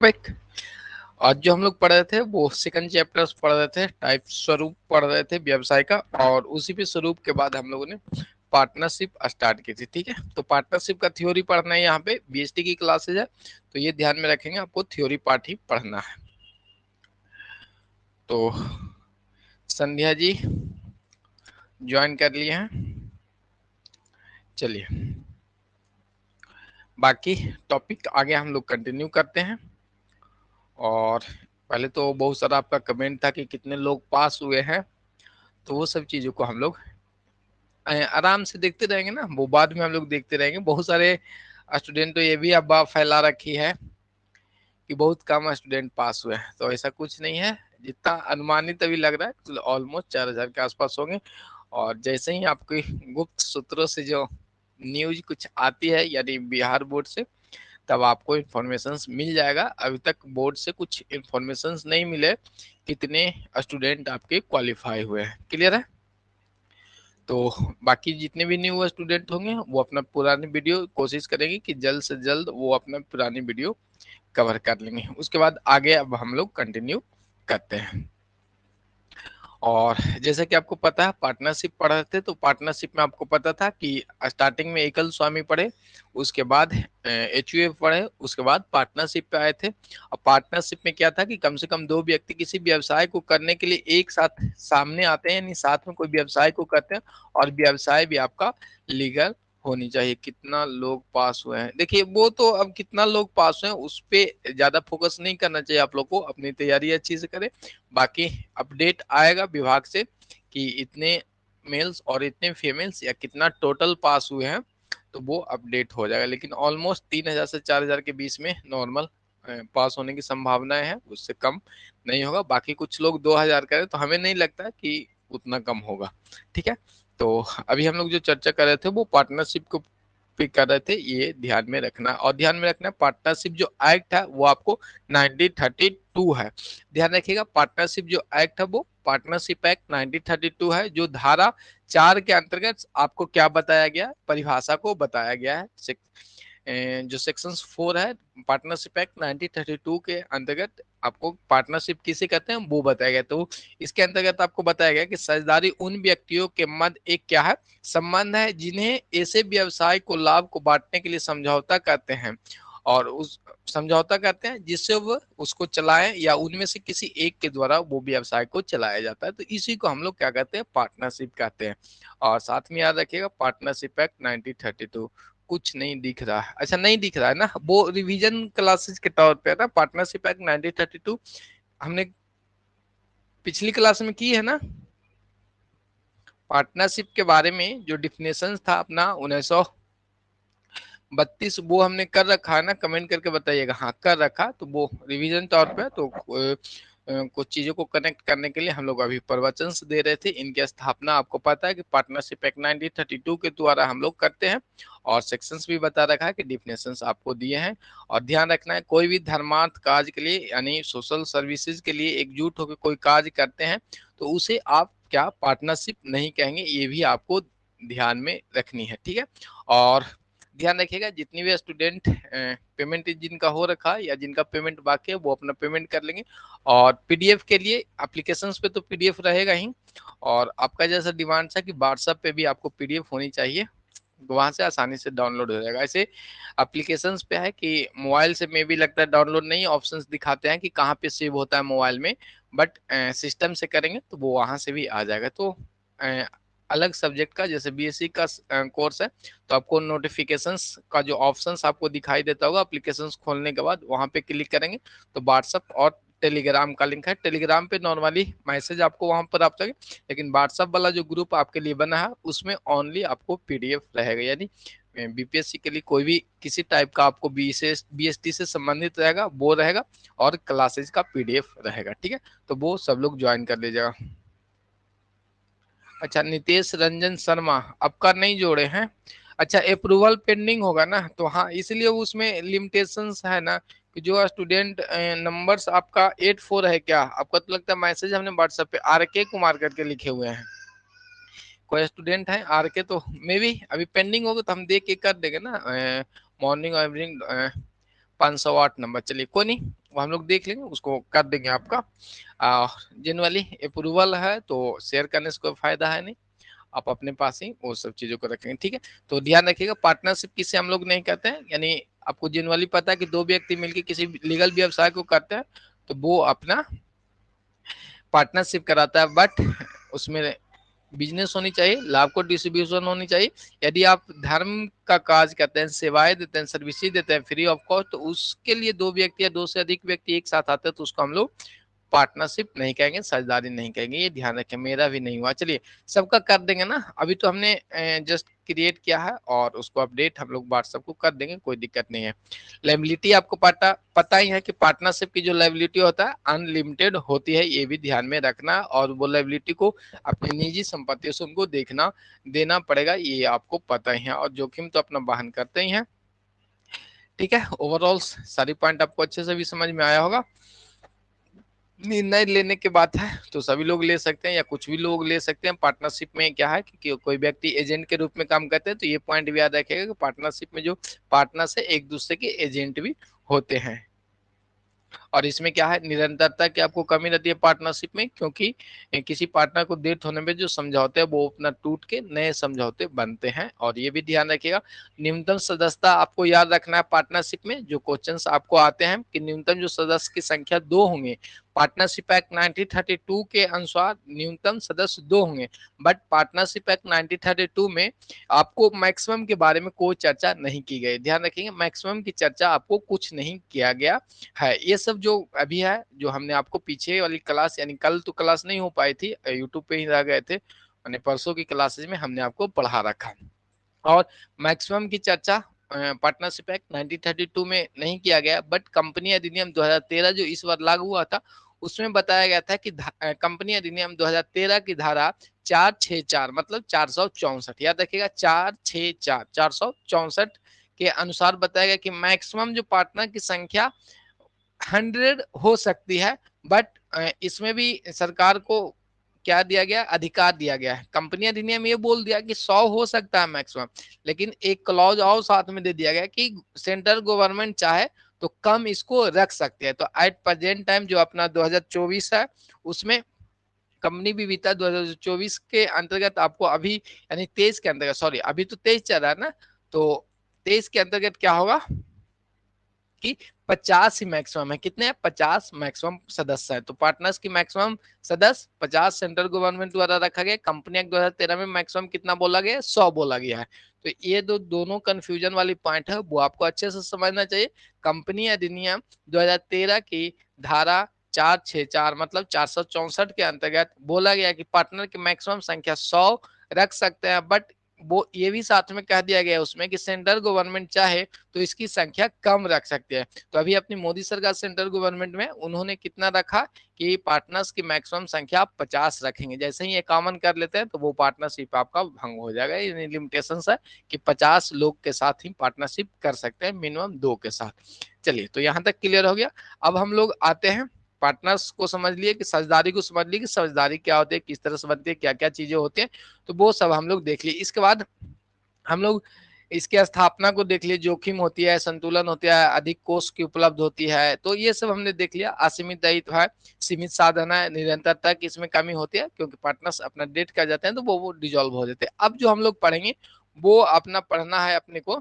Topic. आज जो हम लोग पढ़ रहे थे वो सेकंड चैप्टर्स पढ़ रहे थे, टाइप स्वरूप पढ़ रहे थे व्यवसाय का, और उसी पे स्वरूप के बाद हम लोगों ने पार्टनरशिप स्टार्ट की थी। ठीक है, तो पार्टनरशिप का थ्योरी पढ़ना है। यहाँ पे बीएसटी की क्लासेज है तो ये ध्यान में रखेंगे, आपको थ्योरी पार्ट ही पढ़ना है। तो संध्या जी ज्वाइन कर लिए हैं, चलिए बाकी टॉपिक आगे हम लोग कंटिन्यू करते हैं। और पहले तो बहुत सारा आपका कमेंट था कि कितने लोग पास हुए हैं, तो वो सब चीजों को हम लोग आराम से देखते रहेंगे ना, वो बाद में हम लोग देखते रहेंगे। बहुत सारे स्टूडेंट तो ये भी अफवाह फैला रखी है कि बहुत कम स्टूडेंट पास हुए हैं, तो ऐसा कुछ नहीं है। जितना अनुमानित अभी लग रहा है तो ऑलमोस्ट 4,000 के आसपास होंगे। और जैसे ही आपकी गुप्त सूत्रों से जो न्यूज कुछ आती है यानी बिहार बोर्ड से, तब आपको इन्फॉर्मेशन मिल जाएगा। अभी तक बोर्ड से कुछ इन्फॉर्मेशन नहीं मिले कितने स्टूडेंट आपके क्वालिफाई हुए हैं। क्लियर है? तो बाकी जितने भी न्यू स्टूडेंट होंगे वो अपना पुरानी वीडियो कोशिश करेंगे कि जल्द से जल्द वो अपना पुरानी वीडियो कवर कर लेंगे। उसके बाद आगे अब हम लोग कंटिन्यू करते हैं। और जैसे कि आपको पता है पार्टनरशिप पढ़ रहे थे, तो पार्टनरशिप में आपको पता था कि स्टार्टिंग में एकल स्वामी पढ़े, उसके बाद एचयूएफ पढ़े, उसके बाद पार्टनरशिप पे आए थे। और पार्टनरशिप में क्या था कि कम से कम दो व्यक्ति किसी व्यवसाय को करने के लिए एक साथ सामने आते हैं, यानी साथ में कोई व्यवसाय को करते हैं, और व्यवसाय भी आपका लीगल होनी चाहिए। कितना लोग पास हुए हैं देखिए, वो तो अब कितना लोग पास हुए हैं उस पर ज्यादा फोकस नहीं करना चाहिए। आप लोग को अपनी तैयारी अच्छी से करें, बाकी अपडेट आएगा विभाग से कि इतने मेल्स और इतने फीमेल्स या कितना टोटल पास हुए हैं, तो वो अपडेट हो जाएगा। लेकिन ऑलमोस्ट 3,000 से 4,000 के बीच में नॉर्मल पास होने की संभावनाएं हैं, उससे कम नहीं होगा। बाकी कुछ लोग 2,000 करें तो हमें नहीं लगता कि उतना कम होगा। ठीक है, तो अभी हम लोग जो चर्चा कर रहे थे वो पार्टनरशिप को पे कर रहे थे, ये ध्यान में रखना। और ध्यान में रखना पार्टनरशिप जो एक्ट है वो आपको 1932 है। ध्यान रखिएगा, पार्टनरशिप जो एक्ट है वो पार्टनरशिप एक्ट 1932 है। जो धारा 4 के अंतर्गत आपको क्या बताया गया, परिभाषा को बताया गया है। जो सेक्शन 4 है पार्टनरशिप एक्ट 1932 के अंतर्गत आपको पार्टनरशिप किसे कहते हैं वो बताया गया। तो इसके अंतर्गत आपको बताया गया कि साझेदारी उन व्यक्तियों के मध्य एक क्या है, संबंध है, जिन्हें ऐसे व्यवसाय को लाभ को बांटने के लिए समझौता करते हैं, और उस समझौता करते हैं जिससे वो उसको चलाएं, या उनमें से किसी एक के द्वारा वो व्यवसाय को चलाया जाता है। तो इसी को हम लोग क्या कहते हैं, पार्टनरशिप कहते हैं। और साथ में याद रखिएगा पार्टनरशिप एक्ट 1932। कुछ नहीं दिख रहा है, अच्छा नहीं दिख रहा है ना, वो रिवीजन क्लासेस के तौर पे है ना। पार्टनरशिप एक्ट 1932 हमने पिछली क्लास में की है ना। पार्टनरशिप के बारे में जो डिफिनेशन था अपना 1932, वो हमने कर रखा है ना, कमेंट करके बताइएगा हाँ कर रखा। तो वो रिवीजन तौर पे, तो कुछ चीजों को कनेक्ट करने के लिए हम लोग अभी प्रवचन दे रहे थे। इनकी स्थापना आपको पता है कि पार्टनरशिप एक्ट 1932 के द्वारा हम लोग करते हैं, और सेक्शंस भी बता रखा है कि डिफिनेशंस आपको दिए हैं। और ध्यान रखना है, कोई भी धर्मार्थ कार्य के लिए यानी सोशल सर्विसेज के लिए एकजुट होकर कोई कार्य करते हैं तो उसे आप क्या पार्टनरशिप नहीं कहेंगे, ये भी आपको ध्यान में रखनी है। ठीक है, और ध्यान रखिएगा जितनी भी स्टूडेंट पेमेंट जिनका हो रखा है या जिनका पेमेंट बाकी है वो अपना पेमेंट कर लेंगे। और पीडीएफ के लिए एप्लीकेशंस पे तो पीडीएफ रहेगा ही, और आपका जैसा डिमांड था कि व्हाट्सएप पे भी आपको पीडीएफ होनी चाहिए, वहां से आसानी से डाउनलोड हो जाएगा। ऐसे एप्लीकेशंस पे है कि मोबाइल से मे भी लगता है डाउनलोड नहीं, ऑप्शंस दिखाते हैं कि कहाँ पे सेव होता है मोबाइल में, बट सिस्टम से करेंगे तो वो वहां से भी आ जाएगा। तो अलग सब्जेक्ट का जैसे बीएससी का कोर्स है, तो आपको नोटिफिकेशंस का जो ऑप्शंस आपको दिखाई देता होगा एप्लीकेशंस खोलने के बाद, वहां पे क्लिक करेंगे तो व्हाट्सएप और टेलीग्राम का लिंक है। टेलीग्राम पे नॉर्मली मैसेज आपको वहां पर आप, लेकिन व्हाट्सएप वाला जो ग्रुप आपके लिए बना है उसमें ओनली आपको पीडीएफ रहेगा, यानी बीपीएससी के लिए कोई भी किसी टाइप का आपको बीएसटी से संबंधित रहेगा वो रहेगा, और क्लासेज का पीडीएफ रहेगा। ठीक है, तो वो सब लोग ज्वाइन कर लीजिएगा। अच्छा नितेश रंजन शर्मा आपका नहीं जोड़े हैं, अच्छा अप्रूवल पेंडिंग होगा ना, तो हाँ इसलिए उसमें लिमिटेशंस है ना कि जो स्टूडेंट नंबर्स आपका 84 है क्या, आपका तो लगता है मैसेज हमने व्हाट्सएप पे आर के कुमार करके लिखे हुए हैं, कोई स्टूडेंट है आर के, तो मे भी अभी पेंडिंग होगा तो हम देख के कर देंगे ना। मॉर्निंग और इवनिंग 508 नंबर, चलिए कोई नहीं, वो हम लोग देख लेंगे, उसको कर देंगे आपका। जनरली अप्रूवल है तो शेयर करने से कोई फायदा है नहीं, आप अपने पास ही वो सब चीजों को रखेंगे, ठीक है। तो ध्यान रखिएगा, पार्टनरशिप किसे हम लोग नहीं कहते हैं, यानी आपको जनरली पता है कि दो व्यक्ति मिलकर किसी लीगल व्यवसाय को करते हैं तो वो अपना पार्टनरशिप कराता है, बट उसमें बिजनेस होनी चाहिए, लाभ को डिस्ट्रीब्यूशन होनी चाहिए। यदि आप धर्म का काज करते हैं, सेवाएं देते हैं, सर्विसेज देते हैं फ्री ऑफ कॉस्ट, तो उसके लिए दो व्यक्ति या दो से अधिक व्यक्ति एक साथ आते हैं तो उसको हम लोग पार्टनरशिप नहीं कहेंगे, साझेदारी नहीं कहेंगे, ये ध्यान रखें। मेरा भी नहीं हुआ, चलिए सबका कर देंगे ना। अभी तो हमने जस्ट क्रिएट किया है और उसको अपडेट हम लोग व्हाट्सएप को कर देंगे, कोई दिक्कत नहीं है। लायबिलिटी आपको पता ही है कि पार्टनरशिप की जो लायबिलिटी होता है अनलिमिटेड होती है, ये भी ध्यान में रखना, और वो लायबिलिटी को अपनी निजी संपत्तियों से उनको देखना देना पड़ेगा, ये आपको पता ही है, और जोखिम तो अपना वहन करते ही हैं, ठीक है। ओवरऑल सारी पॉइंट आपको अच्छे से भी समझ में आया होगा। निर्णय लेने के बात है तो सभी लोग ले सकते हैं या कुछ भी लोग ले सकते हैं। पार्टनरशिप में क्या है कि कोई व्यक्ति एजेंट के रूप में काम करते हैं, तो ये पॉइंट भी याद रखिएगा कि पार्टनरशिप में जो पार्टनर्स है एक दूसरे के एजेंट भी होते हैं। और इसमें क्या है, निरंतरता की आपको कमी रहती है पार्टनरशिप में, क्योंकि किसी पार्टनर को डेथ होने में जो समझौते हैं वो अपना टूट के नए समझौते बनते हैं। और ये भी ध्यान रखिएगा, न्यूनतम सदस्यता आपको याद रखना है पार्टनरशिप में। जो क्वेश्चंस आपको आते हैं कि न्यूनतम जो सदस्य की संख्या 2 होंगे, पार्टनरशिप एक्ट 1932 के अनुसार न्यूनतम सदस्य 2 होंगे, बट पार्टनरशिप एक्ट 1932 में आपको मैक्सिमम के बारे में कोई चर्चा नहीं की गई। ध्यान रखिएगा, मैक्सिमम की चर्चा आपको कुछ नहीं किया गया है। ये सब जो अभी है, जो हमने आपको पीछे वाली क्लास, यानी कल तो क्लास नहीं हो पाई थी, यूट्यूब पे ही रह गए थे, मैंने परसों की क्लासेज में हमने आपको पढ़ा रखा। और मैक्सिमम की चर्चा पार्टनरशिप एक्ट 1932 में नहीं किया गया, बट कंपनी अधिनियम 2013 जो इस बार लागू हुआ था उसमें बताया गया था कि कंपनी अधिनियम 2013 की धारा 464 मतलब 464, याद रखिएगा 464 464 के अनुसार बताया गया कि मैक्सिमम जो पार्टनर की संख्या 100 हो सकती है, बट इसमें भी सरकार को क्या दिया गया, अधिकार दिया गया है। कंपनी अधिनियम ये बोल दिया कि 100 हो सकता है मैक्सिमम, लेकिन एक क्लॉज और साथ में दे दिया गया कि सेंट्रल गवर्नमेंट चाहे तो कम इसको रख सकते हैं। तो एट प्रेजेंट टाइम जो अपना 2024 है उसमें कंपनी विविधता 2024 के अंतर्गत आपको अभी, यानी 23 के अंतर्गत, सॉरी अभी तो 23 चल रहा है ना, तो 23 के अंतर्गत क्या होगा कि 50 ही मैक्सिमम है। कितने हैं, 50 मैक्सिमम सदस्य है। तो पार्टनर्स की मैक्सिमम सदस्य 50 सेंट्रल गवर्नमेंट द्वारा रखा गया। कंपनी एक्ट 2013 में मैक्सिमम कितना बोला गया, 100 बोला गया है। तो ये दोनों कंफ्यूजन वाली पॉइंट है, वो आपको अच्छे से समझना चाहिए। कंपनी अधिनियम 2013 की धारा 464 मतलब 464 के अंतर्गत बोला गया कि पार्टनर की मैक्सिमम संख्या 100 रख सकते हैं, बट वो ये भी साथ में कह दिया गया उसमें कि सेंट्रल गवर्नमेंट चाहे तो इसकी संख्या कम रख सकते हैं। तो अभी अपनी मोदी सरकार सेंट्रल गवर्नमेंट में उन्होंने कितना रखा कि पार्टनर्स की मैक्सिमम संख्या आप 50 रखेंगे। जैसे ही ये कॉमन कर लेते हैं तो वो पार्टनरशिप आपका भंग हो जाएगा। ये लिमिटेशन है कि 50 लोग के साथ ही पार्टनरशिप कर सकते हैं, मिनिमम 2 के साथ। चलिए, तो यहाँ तक क्लियर हो गया। अब हम लोग आते हैं, पार्टनर्स को समझ लिए कि साझेदारी को समझ लिए कि साझेदारी क्या होती है, किस तरह से बनती है, क्या क्या चीजें होती हैं, तो वो सब हम लोग देख लिए। इसके बाद हम लोग इसके स्थापना को देख लिए, जोखिम होती है, संतुलन होता है, अधिक कोष की उपलब्ध होती है, तो ये सब हमने देख लिया। असीमित दायित्व है, सीमित साधन है, निरंतरता की इसमें कमी होती है, क्योंकि पार्टनर्स अपना डेट कर जाते हैं तो वो डिजोल्व हो जाते हैं। अब जो हम लोग पढ़ेंगे वो अपना पढ़ना है अपने को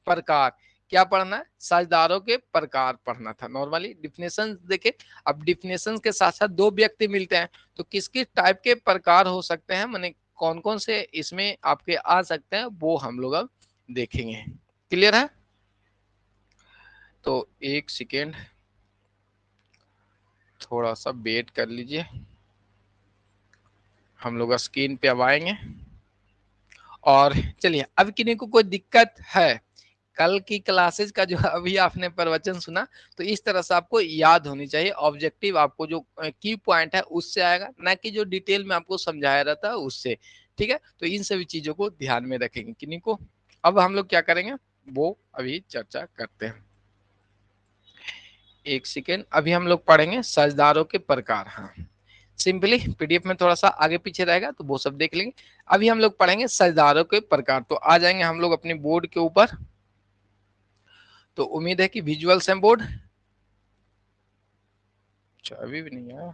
प्रकार। क्या पढ़ना है, साझेदारों के प्रकार पढ़ना था। नॉर्मली डिफिनेशन देखे, अब डिफिनेशन के साथ साथ दो व्यक्ति मिलते हैं तो किस किस टाइप के प्रकार हो सकते हैं, माने कौन कौन से इसमें आपके आ सकते हैं, वो हम लोग अब देखेंगे। क्लियर है? तो एक सेकेंड, थोड़ा सा वेट कर लीजिए, हम लोग स्क्रीन पे अब आएंगे। और चलिए, अब किन्हीं को कोई दिक्कत है, कल की क्लासेस का जो अभी आपने प्रवचन सुना, तो इस तरह से आपको याद होनी चाहिए। ऑब्जेक्टिव आपको जो की पॉइंट है उससे आएगा, ना कि जो डिटेल में आपको समझाया रहता है उससे, ठीक है। तो इन सभी चीजों को ध्यान में रखेंगे किन्हीं को। अब हम लोग क्या करेंगे वो अभी चर्चा करते हैं। एक सेकेंड, अभी हम लोग पढ़ेंगे साझेदारों के प्रकार। हाँ, सिंपली पीडीएफ में थोड़ा सा आगे पीछे रहेगा तो वो सब देख लेंगे। अभी हम लोग पढ़ेंगे साझेदारों के प्रकार। तो आ जाएंगे हम लोग अपने बोर्ड के ऊपर। तो उम्मीद है कि विजुअल्स हैं बोर्ड, अच्छा अभी भी नहीं आया,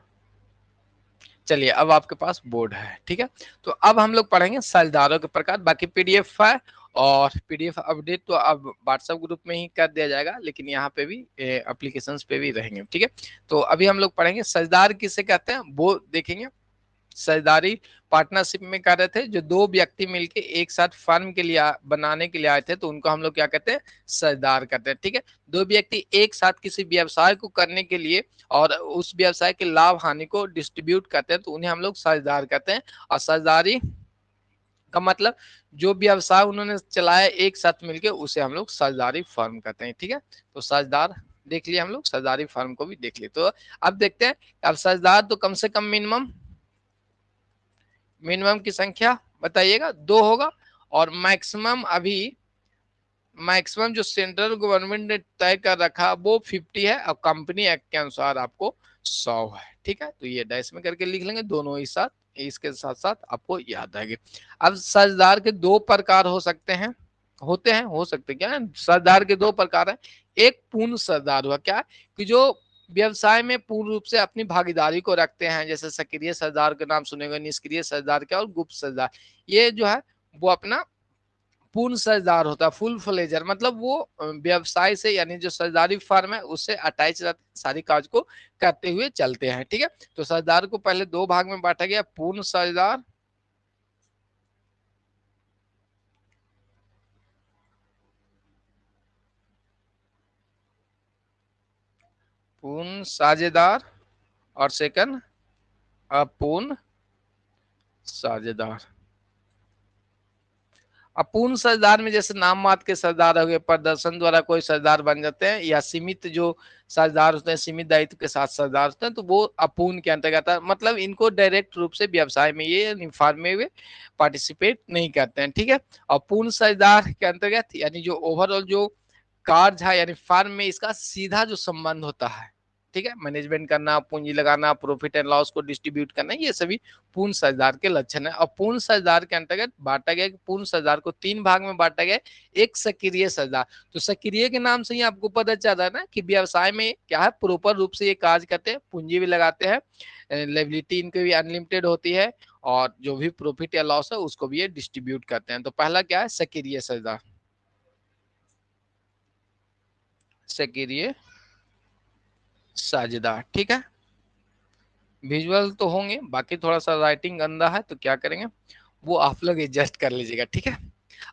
चलिए अब आपके पास बोर्ड है, ठीक है। तो अब हम लोग पढ़ेंगे साझेदारों के प्रकार। बाकी पीडीएफ है और पीडीएफ अपडेट तो अब व्हाट्सएप ग्रुप में ही कर दिया जाएगा, लेकिन यहाँ पे भी एप्लीकेशंस पे भी रहेंगे, ठीक है। तो अभी हम लोग पढ़ेंगे साझेदार किसे कहते हैं, वो देखेंगे। साझेदारी पार्टनरशिप में कर रहे थे, जो दो व्यक्ति मिलके एक साथ फर्म के लिए बनाने के लिए आए थे, तो उनको हम लोग क्या कहते हैं, साझेदार कहते हैं, ठीक है। दो व्यक्ति एक साथ किसी व्यवसाय को करने के लिए और उस व्यवसाय के लाभ हानि को डिस्ट्रीब्यूट करते हैं, तो उन्हें हम लोग साझेदार कहते हैं। और साझेदारी का मतलब जो व्यवसाय उन्होंने चलाया एक साथ मिलके, उसे हम लोग साझेदारी फर्म कहते हैं, ठीक है। तो साझेदार देख लिया हम लोग, साझेदारी फर्म को भी देख लिए। तो अब देखते हैं, अब साझेदार तो कम से कम मिनिमम की संख्या बताइएगा, 2 होगा। और मैक्सिमम अभी मैक्सिमम जो सेंट्रल गवर्नमेंट ने तय कर रखा वो 50 है, और कंपनी एक्ट के अनुसार आपको 100 है, ठीक है। तो ये डैश में करके लिख लेंगे दोनों ही साथ, इसके साथ साथ आपको याद आएगी। अब साझेदार के दो प्रकार हो सकते हैं, होते हैं, हो सकते क्या है, साझेदार के दो प्रकार है। एक पूर्ण साझेदार हुआ, क्या कि जो व्यवसाय में पूर्ण रूप से अपनी भागीदारी को रखते हैं, जैसे सक्रिय साझेदार का नाम सुनेगा, निष्क्रिय साझेदार क्या, और गुप्त साझेदार। ये जो है वो अपना पूर्ण साझेदार होता है, फुल फ्लेजर, मतलब वो व्यवसाय से, यानी जो साझेदारी फर्म है उससे अटैच रहते हैं, सारी काज को करते हुए चलते हैं, ठीक है। तो साझेदार को पहले दो भाग में बांटा गया, पूर्ण साझेदार, पूर्ण साझेदार, और सेकंड अपूर्ण साझेदार। अपूर्ण साझेदार में जैसे नाम मात्र के साझेदार हो गए, प्रदर्शन द्वारा कोई साझेदार बन जाते हैं, या सीमित जो साझेदार होते हैं, सीमित दायित्व के साथ साझेदार होते हैं, तो वो अपूर्ण के अंतर्गत आता है। मतलब इनको डायरेक्ट रूप से व्यवसाय में ये फर्म में वे पार्टिसिपेट नहीं करते हैं, ठीक है। और पूर्ण साझेदार के अंतर्गत यानी जो ओवरऑल जो कार्य है, यानी फर्म में इसका सीधा जो संबंध होता है, ठीक है, मैनेजमेंट करना, पूंजी लगाना, प्रॉफिट एंड लॉस को डिस्ट्रीब्यूट करना, ये सभी पूर्ण साझेदार के लक्षण है। और पूर्ण साझेदार के अंतर्गत बांटा गया, पूर्ण साझेदार को 3 भाग में बांटा गया। एक सक्रिय साझेदार, तो सक्रिय के नाम से ही आपको पता चल रहा है ना कि व्यवसाय में क्या है, प्रॉपर रूप से ये कार्य करते हैं, पूंजी भी लगाते हैं, लायबिलिटी इनकी भी अनलिमिटेड होती है, और जो भी प्रॉफिट या लॉस है उसको भी ये डिस्ट्रीब्यूट करते हैं। तो पहला क्या है, सक्रिय साझेदार, सक्रिय साझेदार, ठीक है। विजुअल तो होंगे, बाकी थोड़ा सा राइटिंग गंदा है, तो क्या करेंगे, वो आप लोग एडजस्ट कर लीजिएगा, ठीक है।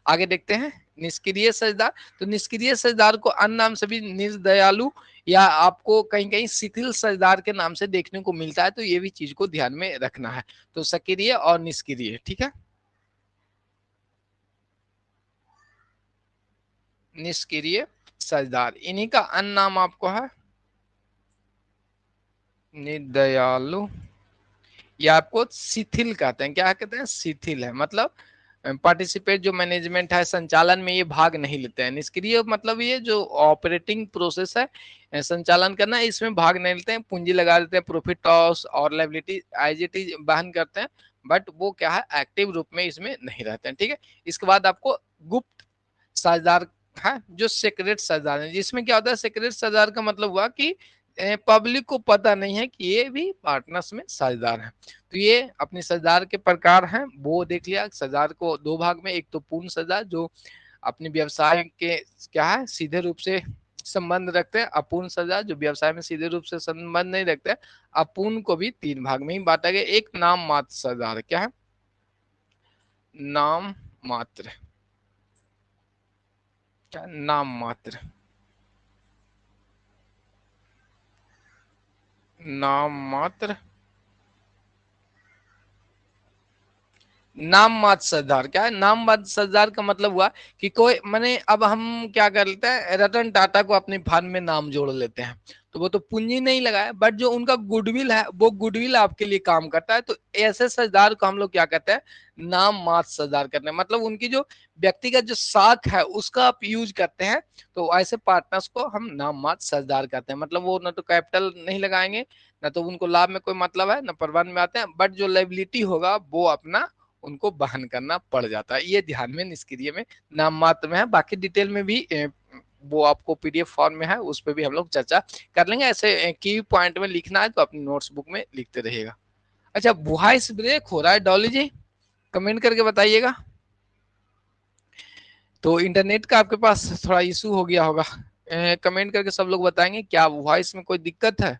आगे देखते हैं निष्क्रिय साझेदार। तो निष्क्रिय साझेदार को अन्य नाम से भी निर्दयालु या आपको कहीं कहीं शिथिल साझेदार के नाम से देखने को मिलता है, तो ये भी चीज को ध्यान में रखना है। तो सक्रिय और निष्क्रिय, ठीक है। निष्क्रिय साझेदार, इन्हीं का अन्य नाम आपको है निर्दयालु, या आपको शिथिल कहते हैं। क्या कहते हैं, शिथिल है, मतलब पार्टिसिपेट जो मैनेजमेंट है, संचालन में ये भाग नहीं लेते हैं। निष्क्रिय मतलब ये जो ऑपरेटिंग प्रोसेस है, संचालन करना, इसमें भाग नहीं लेते हैं, पूंजी लगा देते हैं, प्रॉफिट लॉस और लायबिलिटी एज इट इज वहन करते हैं, बट वो क्या है, एक्टिव रूप में इसमें नहीं रहते हैं, ठीक है। इसके बाद आपको गुप्त साझेदार है, जो सीक्रेट साझेदार है, जिसमें क्या होता है, सीक्रेट साझेदार का मतलब हुआ कि पब्लिक को पता नहीं है कि ये भी पार्टनर्स में साझेदार है। तो ये अपने साझेदार के प्रकार हैं, वो देख लिया। साझेदार को दो भाग में, एक तो पूर्ण साझेदार जो अपने व्यवसाय के क्या है, सीधे रूप से संबंध रखते हैं, अपूर्ण साझेदार जो व्यवसाय में सीधे रूप से संबंध नहीं रखते हैं। अपूर्ण को भी 3 भाग में ही बांटा गया। एक नाम मात्र साझेदार, क्या है, नाम मात्र, क्या, नाम मात्र, नाम मात्र, नाम मात्र साझेदार, क्या है, नाम मात्र साझेदार का मतलब हुआ कि कोई माने, अब हम क्या कर लेते हैं, रतन टाटा को अपने फंड में नाम जोड़ लेते हैं, तो वो तो पूंजी नहीं लगाया, बट जो उनका गुडविल है, वो गुडविल आपके लिए काम करता है। तो ऐसे साझेदार को हम लोग क्या कहते हैं, नाम मात्र साझेदार करते हैं, मतलब उनकी जो व्यक्तिगत जो साख है उसका आप यूज करते हैं। तो ऐसे पार्टनर्स को हम नाम मात्र साझेदार कहते हैं, मतलब वो ना तो कैपिटल नहीं लगाएंगे, ना तो उनको लाभ में कोई मतलब है, ना प्रबंध में आते हैं, बट जो लायबिलिटी होगा वो अपना उनको वहन करना पड़ जाता है। ये ध्यान में निष्क्रिय में नाम मात्र में है, बाकी डिटेल में भी वो आपको पीडीएफ फॉर्म में है, उस पर भी हम लोग चर्चा कर लेंगे। ऐसे की पॉइंट में लिखना है तो अपनी नोट्स बुक में लिखते रहिएगा। अच्छा, वॉइस ब्रेक हो रहा है डॉली जी, कमेंट करके बताइएगा। तो इंटरनेट का आपके पास थोड़ा इशू हो गया होगा, कमेंट करके सब लोग बताएंगे क्या वॉइस में कोई दिक्कत है।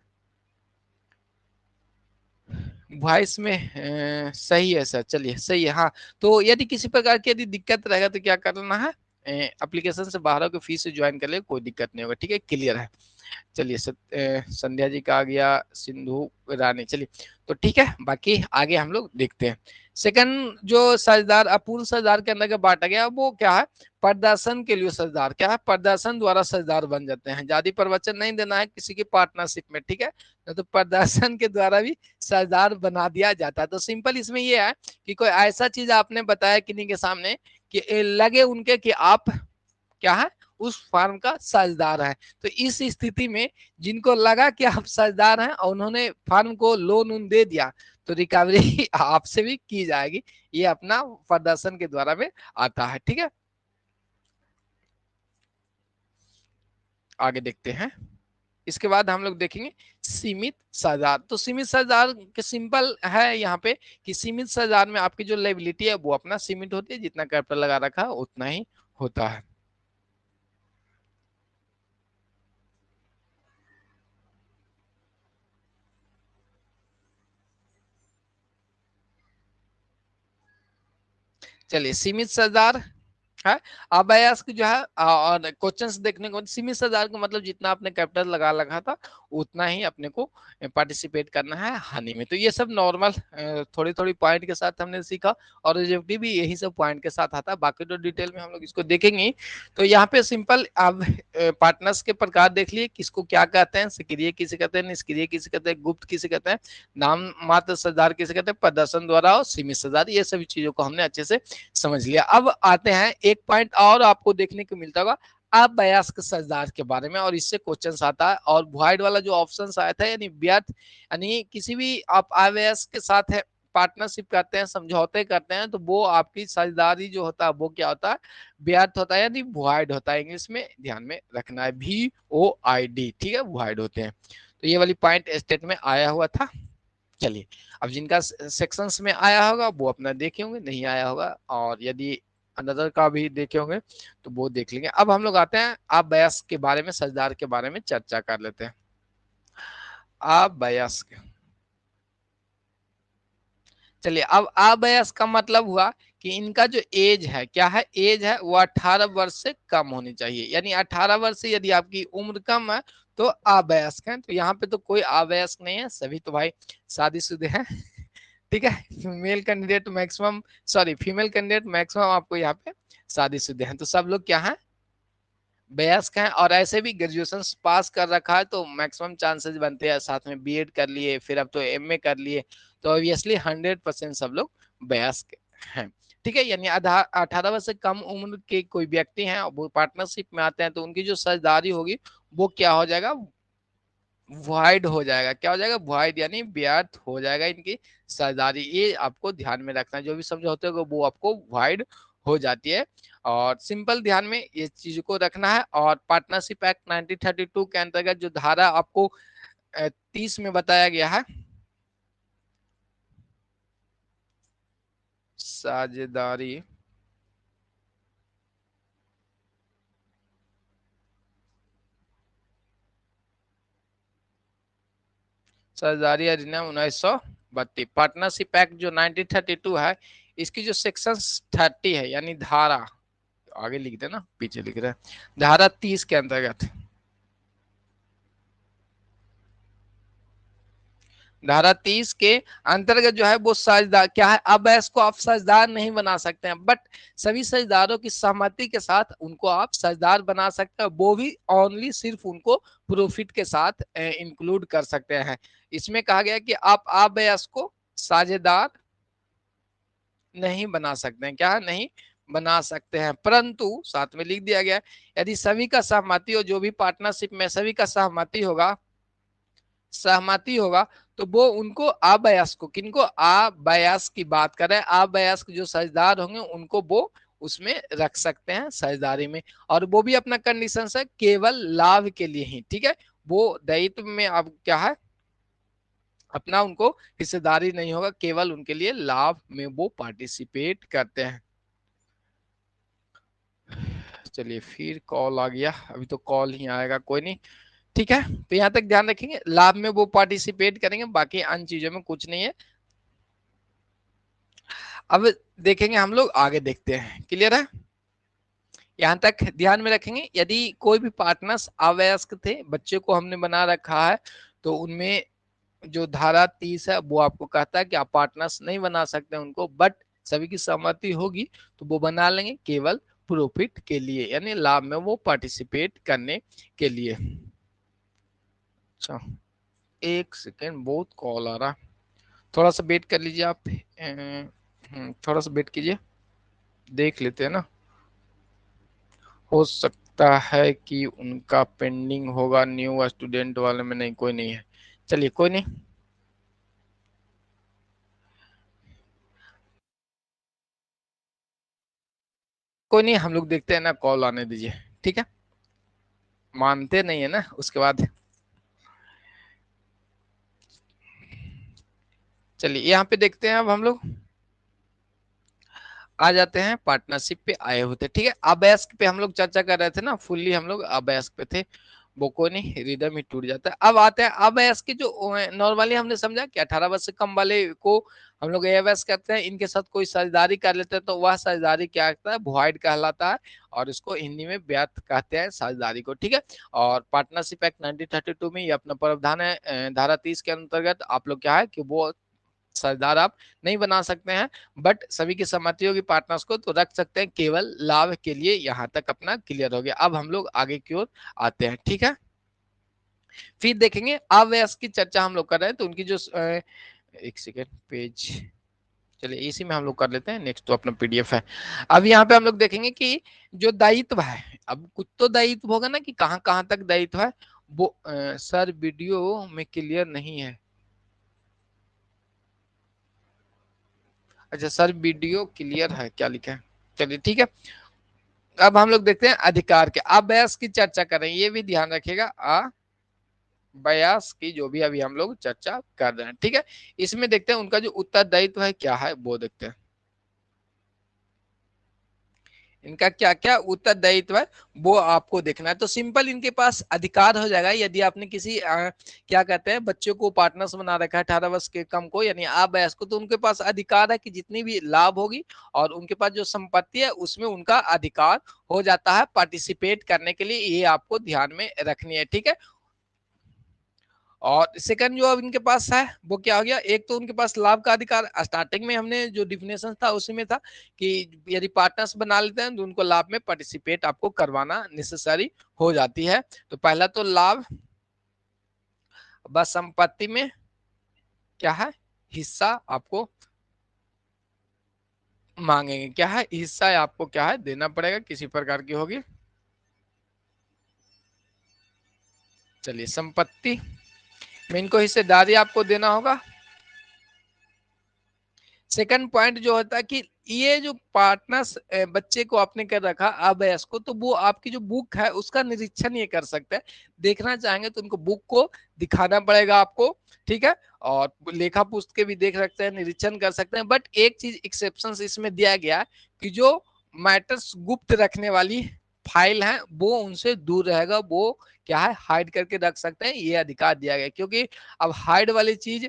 वॉइस में सही है सर, चलिए सही है। हाँ, तो यदि किसी प्रकार की यदि दिक्कत रहेगा तो क्या करना है, एप्लीकेशन से बाहर होकर फिर से ज्वाइन कर ले, कोई दिक्कत नहीं होगा। ठीक है, क्लियर है। चलिए संध्या जी का आ गया, सिंधु रानी, चलिए तो ठीक है। बाकी आगे हम लोग देखते हैं। सेकंड जो साझेदार अपूर्ण साझेदार के अंदर का बांटा गया वो क्या है, प्रदर्शन के लिए साझेदार क्या है, प्रदर्शन द्वारा साझेदार बन जाते हैं। ज्यादा प्रवचन नहीं देना है किसी की पार्टनरशिप में, ठीक है, तो प्रदर्शन के द्वारा भी साझेदार बना दिया जाता है। तो सिंपल इसमें ये है कि कोई ऐसा चीज आपने बताया किन्हीं के सामने कि लगे उनके कि आप क्या है, उस फार्म का साझेदार है। तो इस स्थिति में जिनको लगा कि आप साझेदार हैं और उन्होंने फार्म को लोन उन दे दिया, तो रिकवरी आपसे भी की जाएगी। ये अपना प्रदर्शन के द्वारा में आता है। ठीक है, आगे देखते हैं। इसके बाद हम लोग देखेंगे सीमित साझेदार। तो सीमित साझेदार के सिंपल है यहाँ पे कि सीमित साझेदार में आपकी जो लायबिलिटी है वो अपना सीमित होती है, जितना कैपिटल लगा रखा है उतना ही होता है। चलिए, सीमित साझेदार है, अवयस्क जो है, और क्वेश्चंस देखने को सीमित साझेदार का मतलब जितना आपने कैपिटल लगा रखा था उतना ही अपने को पार्टिसिपेट करना है हानि में। तो ये सब नॉर्मल थोड़ी थोड़ी पॉइंट के साथ हमने सीखा, और रिजल्ट भी यही सब पॉइंट के साथ आता है। बाकी तो डिटेल में हम लोग इसको देखेंगे। तो यहाँ पे सिंपल आप पार्टनर्स के प्रकार देख लिए, किसको क्या कहते हैं, सक्रिय किसे कहते हैं, निष्क्रिय किसे कहते हैं, गुप्त किसे कहते हैं, नाम मात्र साझेदार किसे कहते हैं, प्रदर्शन द्वारा और सीमित साझेदार, ये सभी चीजों को हमने अच्छे से समझ लिया। अब आते हैं एक पॉइंट और आपको देखने को मिलता होगा अवयस्क साझेदार के बारे में, और इससे क्वेश्चन आता है। और वॉइड वाला जो ऑप्शन आया था, यानी व्यर्थ, यानी किसी भी आप अवयस्क के साथ है पार्टनरशिप करते हैं, समझौते करते हैं, तो वो आपकी साझेदारी जो होता है वो क्या होता है, व्यर्थ होता है, यानी वॉइड होता है। इंग्लिश में ध्यान में रखना है, VOID, ठीक है, वॉइड होते हैं। तो ये वाली पॉइंट स्टेट में आया हुआ था। चलिए, अब जिनका सेक्शंस में आया होगा वो अपना देखे होंगे, नहीं आया होगा, और यदि अनदर का भी देखे होंगे तो वो देख लेंगे। अब हम लोग आते हैं आप बयास के बारे में, साझेदार के बारे में चर्चा कर लेते हैं। आप बयास, चलिए, अब अवयस्क का मतलब हुआ कि इनका जो एज है, क्या है, एज है वो 18 वर्ष से कम होनी चाहिए। यानी 18 वर्ष से यदि आपकी उम्र कम है तो अवयस्क है। तो यहाँ पे तो कोई अवयस्क नहीं है, सभी तो भाई शादीशुदा हैं। ठीक है, male candidate maximum, sorry female candidate maximum आपको यहाँ पे शादीशुदा हैं। तो सब लोग क्या है, वयस्क हैं, और ऐसे भी ग्रेजुएशन पास कर रखा है तो मैक्सिमम चांसेस बनते हैं, साथ में बीएड कर लिए, फिर अब तो एमए कर लिए, तो ऑब्वियसली 100% सब लोग वयस्क हैं। ठीक है, यानी 18 वर्ष से कम उम्र के कोई व्यक्ति हैं वो पार्टनरशिप में आते हैं, तो उनकी जो साझेदारी होगी वो क्या हो जाएगा, वॉइड हो जाएगा। क्या हो जाएगा, वॉइड, यानी व्यर्थ हो जाएगा इनकी साझेदारी। ये आपको ध्यान में रखना है, जो भी समझौते हो वो आपको वॉइड हो जाती है। और सिंपल ध्यान में ये चीज को रखना है। और पार्टनरशिप एक्ट 1932 के अंतर्गत जो धारा आपको 30 में बताया गया है, साझेदारी, साझेदारी अधिनियम 1932, पार्टनरशिप एक्ट जो 1932 है, इसकी जो सेक्शन 30 है, यानी धारा, आगे लिख देना, पीछे लिख रहे हैं, धारा 30 के अंतर्गत, धारा 30 के अंतर्गत जो है वो साझेदार क्या है, अब इसको आप साझेदार नहीं बना सकते हैं, बट सभी साझेदारों की सहमति के साथ उनको आप साझेदार बना सकते हैं। वो भी ओनली सिर्फ उनको प्रॉफिट के साथ इंक्लूड कर सकते हैं। इसमें कहा गया कि आप अबयास को साझेदार नहीं बना सकते हैं, क्या है, नहीं बना सकते हैं, परंतु साथ में लिख दिया गया यदि सभी का सहमति हो, जो भी पार्टनरशिप में सभी का सहमति होगा, सहमति होगा, तो वो उनको अबयास को, किनको, अबयास की बात करें, अबयास जो साझेदार होंगे उनको वो उसमें रख सकते हैं साझेदारी में, और वो भी अपना कंडीशन है केवल लाभ के लिए ही, ठीक है। वो दायित्व में अब क्या है, अपना उनको हिस्सेदारी नहीं होगा, केवल उनके लिए लाभ में वो पार्टिसिपेट करते हैं। चलिए फिर कॉल आ गया, अभी तो कॉल ही आएगा, कोई नहीं, ठीक है। तो यहाँ तक ध्यान रखेंगे, लाभ में वो पार्टिसिपेट करेंगे, बाकी अन्य चीजों में कुछ नहीं है। अब देखेंगे हम लोग, आगे देखते हैं, क्लियर है। यहाँ तक ध्यान में रखेंगे, यदि कोई भी पार्टनर्स अवयस्क थे, बच्चे को हमने बना रखा है, तो उनमें जो धारा 30 है वो आपको कहता है कि आप पार्टनर्स नहीं बना सकते उनको, बट सभी की सहमति होगी तो वो बना लेंगे, केवल प्रॉफिट के लिए, यानी लाभ में वो पार्टिसिपेट करने के लिए। अच्छा एक सेकेंड, बहुत कॉल आ रहा, थोड़ा सा वेट कर लीजिए आप, थोड़ा सा वेट कीजिए, देख लेते हैं ना, हो सकता है कि उनका पेंडिंग होगा, न्यू स्टूडेंट वाले में नहीं, कोई नहीं है, चलिए कोई नहीं, कोई नहीं, हम लोग देखते हैं ना, कॉल आने दीजिए, ठीक है। मानते नहीं है ना उसके बाद। चलिए यहाँ पे देखते हैं, अब हम लोग आ जाते हैं पार्टनरशिप पे आए होते, ठीक है। अवयस्क पे हम लोग चर्चा कर रहे थे ना, फुल्ली हम लोग अवयस्क पे थे, वो कोई नहीं, रिदम ही टूट जाता है। अब आते हैं अवयस्क की, जो नॉर्मली हमने समझा कि 18 वर्ष से कम वाले को हम लोग अवयस्क कहते हैं, इनके साथ कोई साझेदारी कर लेते हैं तो वह साझेदारी क्या कहता है, वॉइड कहलाता है, और इसको हिंदी में व्यर्थ कहते हैं साझेदारी को, ठीक है। और पार्टनरशिप एक्ट 1932 में ये अपना प्रावधान है, धारा 30 के अंतर्गत आप लोग क्या है कि वो साझेदार आप नहीं बना सकते हैं, बट सभी की सहमति होगी पार्टनर्स को तो रख सकते हैं, केवल लाभ के लिए। यहाँ तक अपना क्लियर हो गया। अब हम लोग आगे की ओर आते हैं, ठीक है। फिर देखेंगे अवयस्क की चर्चा हम लोग कर रहे हैं, तो उनकी जो एक सेकेंड, पेज, चलिए इसी में हम लोग कर लेते हैं, नेक्स्ट तो अपना पीडीएफ है। अब यहाँ पे हम लोग देखेंगे कि जो दायित्व है, अब कुछ तो दायित्व होगा ना, कि कहाँ कहाँ तक दायित्व है वो सर वीडियो में क्लियर नहीं है। अच्छा सर वीडियो क्लियर है, क्या लिखा है, चलिए ठीक है। अब हम लोग देखते हैं अधिकार के, अभ्यास की चर्चा कर रहे हैं, ये भी ध्यान रखिएगा, अभ्यास की जो भी अभी हम लोग चर्चा कर रहे हैं, ठीक है। इसमें देखते हैं उनका जो उत्तरदायित्व है क्या है, वो देखते हैं इनका क्या क्या उत्तरदायित्व है, वो आपको देखना है। तो सिंपल इनके पास अधिकार हो जाएगा, यदि आपने किसी क्या कहते हैं बच्चे को पार्टनर्स बना रखा है 18 वर्ष के कम को, यानी अवयस्क को, तो उनके पास अधिकार है कि जितनी भी लाभ होगी और उनके पास जो संपत्ति है उसमें उनका अधिकार हो जाता है पार्टिसिपेट करने के लिए, ये आपको ध्यान में रखनी है, ठीक है। और सेकंड जो अब इनके पास है वो क्या हो गया, एक तो उनके पास लाभ का अधिकार, स्टार्टिंग में हमने जो डिफिनेशन था उसी में था कि यदि पार्टनर्स बना लेते हैं तो उनको लाभ में पार्टिसिपेट आपको करवाना नेसेसरी हो जाती है। तो पहला तो लाभ, बस संपत्ति में क्या है, हिस्सा आपको मांगेंगे, क्या है, हिस्सा आपको क्या है देना पड़ेगा, किसी प्रकार की होगी। चलिए संपत्ति में इनको हिस्सेदारी आपको देना होगा। सेकंड पॉइंट जो होता है कि ये जो पार्टनर्स बच्चे को आपने कर रखा अभ्यास को, तो वो आपकी जो बुक है उसका निरीक्षण ये कर सकते हैं, देखना चाहेंगे तो उनको बुक को दिखाना पड़ेगा आपको, ठीक है। और लेखा पुस्तकें भी देख सकते हैं, निरीक्षण कर सकते हैं, बट एक चीज एक्सेप्शन इसमें दिया गया कि जो मैटर्स गुप्त रखने वाली फाइल है वो उनसे दूर रहेगा, वो क्या है हाइड करके रख सकते हैं, ये अधिकार दिया गया। क्योंकि अब हाइड वाली चीज